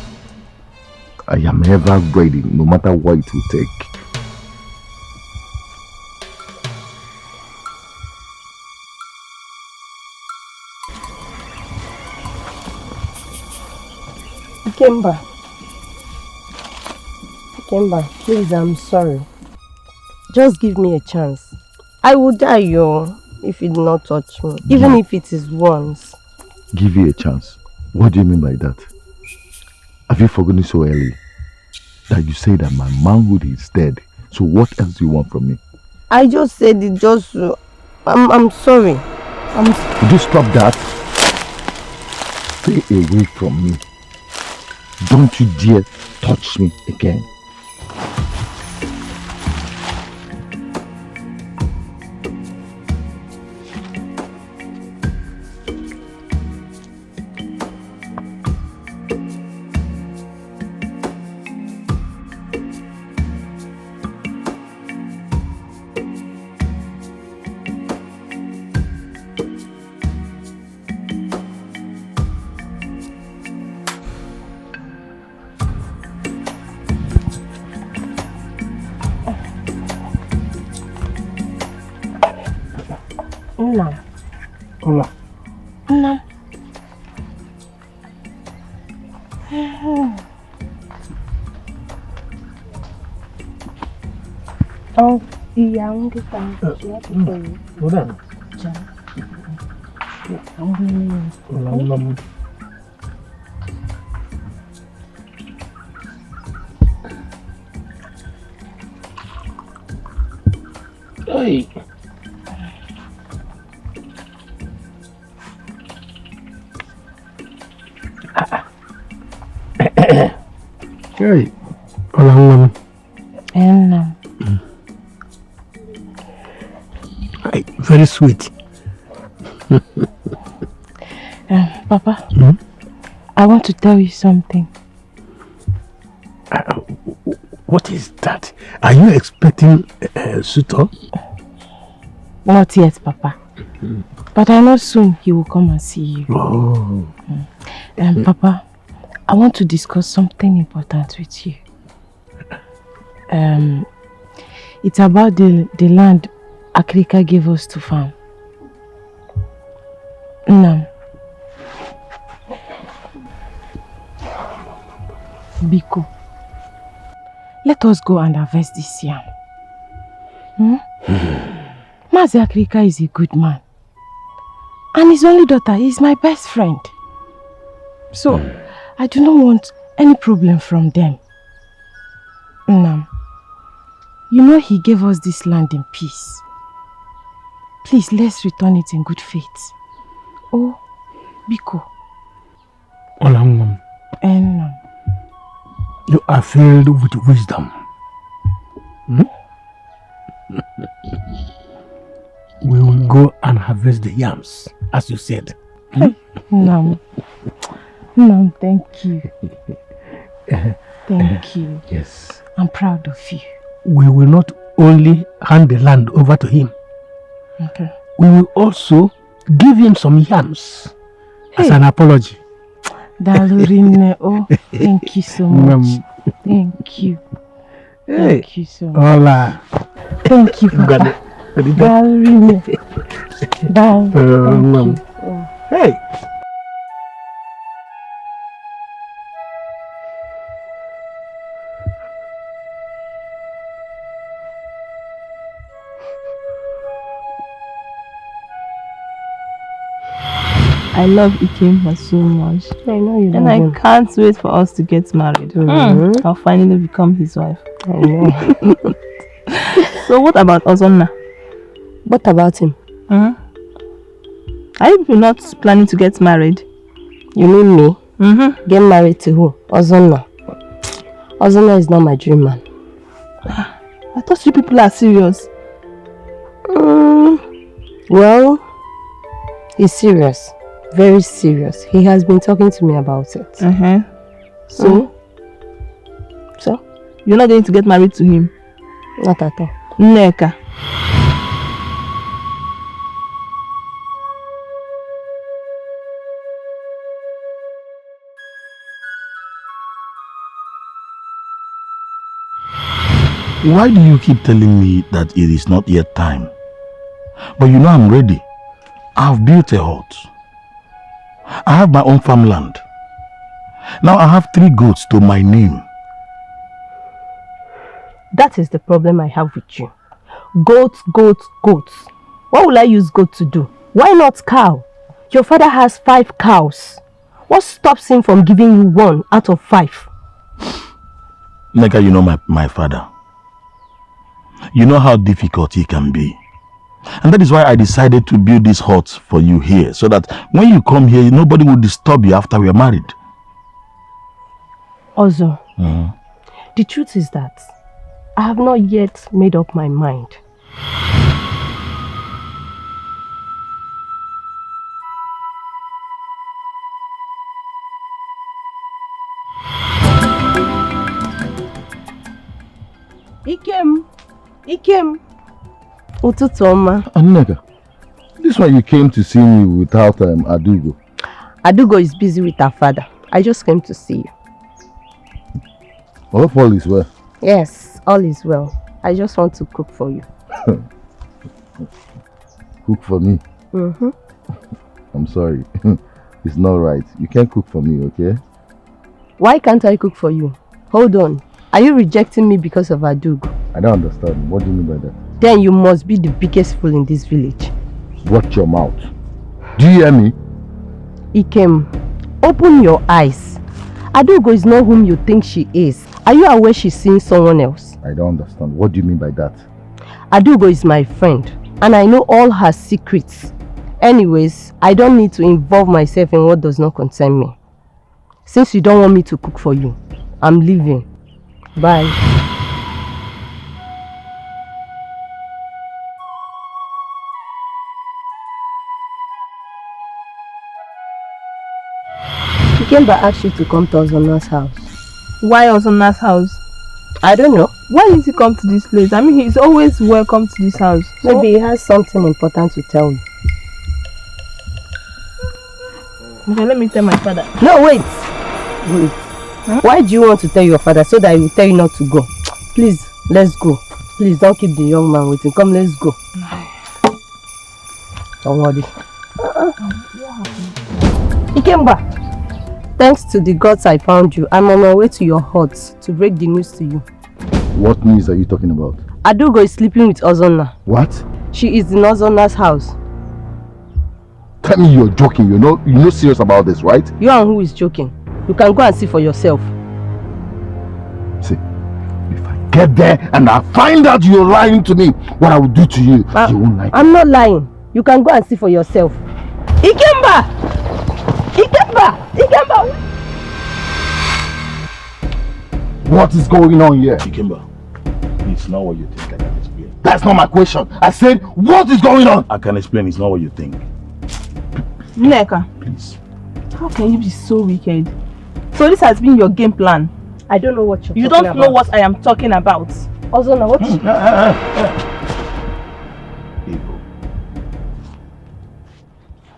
I am ever ready, no matter what it will take. Ikemba, please, I'm sorry. Just give me a chance. I would die, if you do not touch me, even if it is once. Give you a chance? What do you mean by that? Have you forgotten so early that you say that my manhood is dead? So what else do you want from me? I just said it just... I'm sorry. Would you stop that? Stay away from me. Don't you dare touch me again. Nna. Hola. Nna. Oh, iya, mungkin kan. Udah. Ulang. Hey. Hey. Ulang. Enak. Hey, very sweet. Papa, I want to tell you something. What is that? Are you expecting a suitor? Not yet, Papa. But I know soon he will come and see you. Oh. Papa, I want to discuss something important with you. It's about the land Akrika gave us to farm. No. Biko, let us go and harvest this yam. Mazi Akrika is a good man. And his only daughter is my best friend. So, I do not want any problem from them. Nam, you know he gave us this land in peace. Please, let's return it in good faith. Oh, Biko. Olangam. Nam. You are filled with wisdom. We will go and harvest the yams, as you said. Nam. Nam, thank you. Thank you. Yes. I'm proud of you. We will not only hand the land over to him. Okay. We will also give him some yams as an apology. Dalurine, oh, thank you so much. Thank you. Thank you so much. Hola. Thank you, Papa. Dalurine. Bye. Thank you. Hey. I love Ikemba so much. I know you and I can't wait for us to get married. I'll finally become his wife. I know. So what about Ozonna? What about him? Are you not planning to get married? You mean me? Get married to who? Ozonna. Ozonna is not my dream man. I thought you people are serious. Well, he's serious. Very serious. He has been talking to me about it. So? So? You're not going to get married to him? Not at all. Neka. Why do you keep telling me that it is not yet time? But you know I'm ready. I've built a hut. I have my own farmland. Now I have 3 goats to my name. That is the problem I have with you. Goats, goats, goats. What will I use goat to do? Why not cow? Your father has 5 cows. What stops him from giving you 1 out of 5? Neka, you know my father. You know how difficult he can be. And that is why I decided to build this hut for you here, so that when you come here, nobody will disturb you after we are married. Also, the truth is that I have not yet made up my mind. Ikem. Ụtụtụ ọma. Aneka, this one you came to see me without Adugo. Adugo is busy with her father. I just came to see you. I hope all is well. Yes, all is well. I just want to cook for you. Cook for me? I'm sorry. It's not right. You can't cook for me, okay? Why can't I cook for you? Hold on. Are you rejecting me because of Adugo? I don't understand. What do you mean by that? Then you must be the biggest fool in this village. Watch your mouth. Do you hear me? Ikem, open your eyes. Adugo is not whom you think she is. Are you aware she's seeing someone else? I don't understand. What do you mean by that? Adugo is my friend, and I know all her secrets. Anyways, I don't need to involve myself in what does not concern me. Since you don't want me to cook for you, I'm leaving. Bye. Ikemba asked you to come to Ozona's house. Why Ozona's house? I don't know. Why did he come to this place? I mean, he's always welcome to this house. Maybe he has something important to tell you. Okay, let me tell my father. No, wait. Wait. Huh? Why do you want to tell your father so that he will tell you not to go? Please, let's go. Please don't keep the young man waiting. Come, let's go. Don't worry. Ikemba, thanks to the gods I found you. I'm on my way to your hut to break the news to you. What news are you talking about? Adugo is sleeping with Ozonna. What? She is in Ozonna's house. Tell me you're joking. You're not serious about this, right? You and who is joking? You can go and see for yourself. See, if I get there and I find out you're lying to me, what I will do to you, you won't like it. I'm not lying. You can go and see for yourself. Ikemba! Ikemba! Ikemba! What is going on here? Ikemba, it's not what you think. I can explain. That's not my question. I said, what is going on? I can explain. It's not what you think. Nneka, Please. how can you be so wicked? So this has been your game plan? I don't know what you're You talking don't about. know what I am talking about. Ozonna, what? Igbo.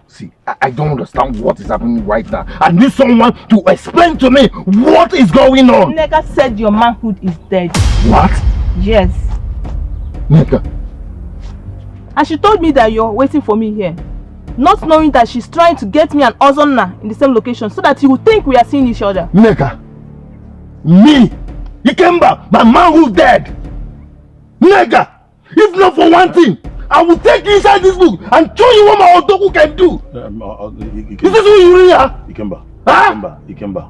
See, I don't understand what is happening right now. I need someone to explain to me what is going on. Nneka said your manhood is dead. What? Yes. Nneka. And she told me that you're waiting for me here. Not knowing that she's trying to get me and Ozonna in the same location so that you will think we are seeing each other. Nneka. Me. Ikemba. My man who's dead. Nneka. If not for one thing, I will take you inside this book and show you what my Otoku can do. Is this who you really are? Ikemba. Huh? Ikemba.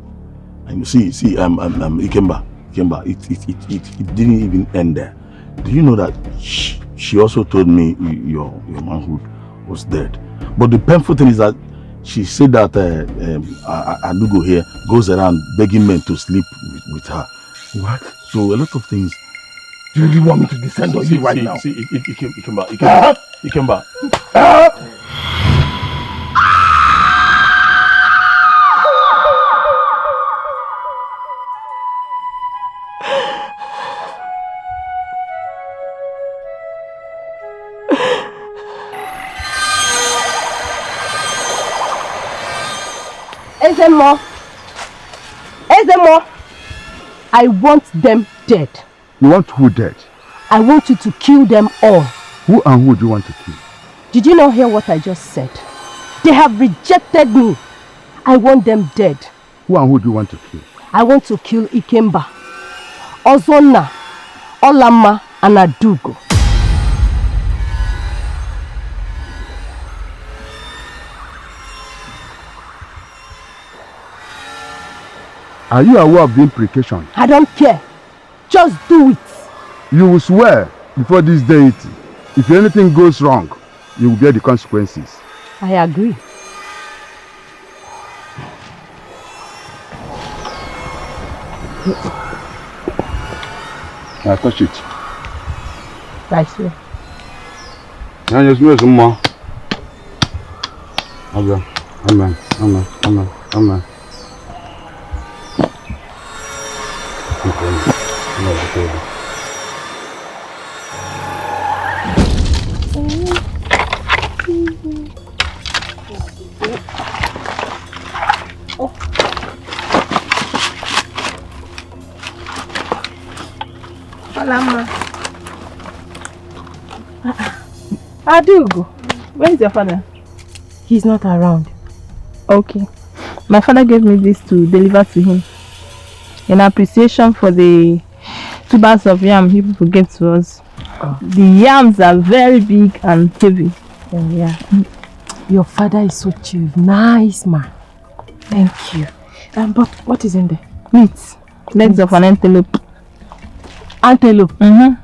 And see, Ikemba. It didn't even end there. Do you know that she also told me your manhood was dead? But the painful thing is that she said that Adugo here goes around begging men to sleep with her. What? So a lot of things. Do you really want me to descend on you right now? See, Ikemba. Ikemba. Ezemo, I want them dead. You want who dead? I want you to kill them all. Who and who do you want to kill? Did you not hear what I just said? They have rejected me. I want them dead. Who and who do you want to kill? I want to kill Ikemba, Ozonna, Olama, and Adugo. Are you aware of the implication? I don't care. Just do it. You will swear before this deity. If anything goes wrong, you will bear the consequences. I agree. Now touch it. Right here. Now just make some more. Okay. Amen. Adugo, where is your father? He's not around. Okay. My father gave me this to deliver to him. In appreciation for the 2 bags of yam he people gave to us. The yams are very big and heavy. Yeah. Your father is such a nice man. Thank you. But what is in there? Meat. Legs of an antelope. Antelope? I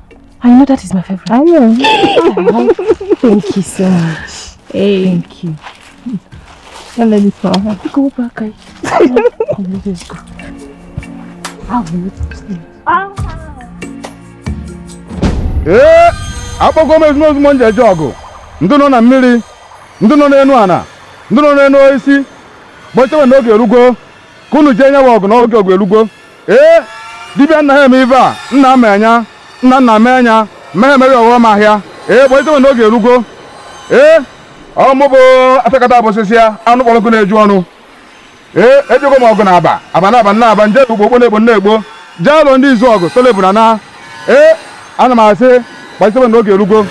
know that is my favorite. I know. Thank you so much. Hey. Thank you. Don't let this one. Go back. Come, let us go. How will you sleep? Akpọkọ m ezigbo nje eje ọgụ. Ndị nọ na mmiri, ndị nọ n'enu ana, ndị nọ n'enu osisi. Gbochewe n'oge erugo. Ka unu jee nyewe ọgụ n'oge ọgụ erugo. Dibịa nna ha eme ife a, nna m enya, nna m enya, mmehie emeri ọghọm ahịa. Gbochewe n'oge erugo. Ọmụ bụ afekata abụsịsị ya, anụ kpọrọ nkụ na-eju ọnụ. Ejego m ọgụ na-aba, aba nje ugbo na-egbo. Jee alụ ndị izu ọgụ, tole bụ na ana m asị, gbachitere n'oge erugo.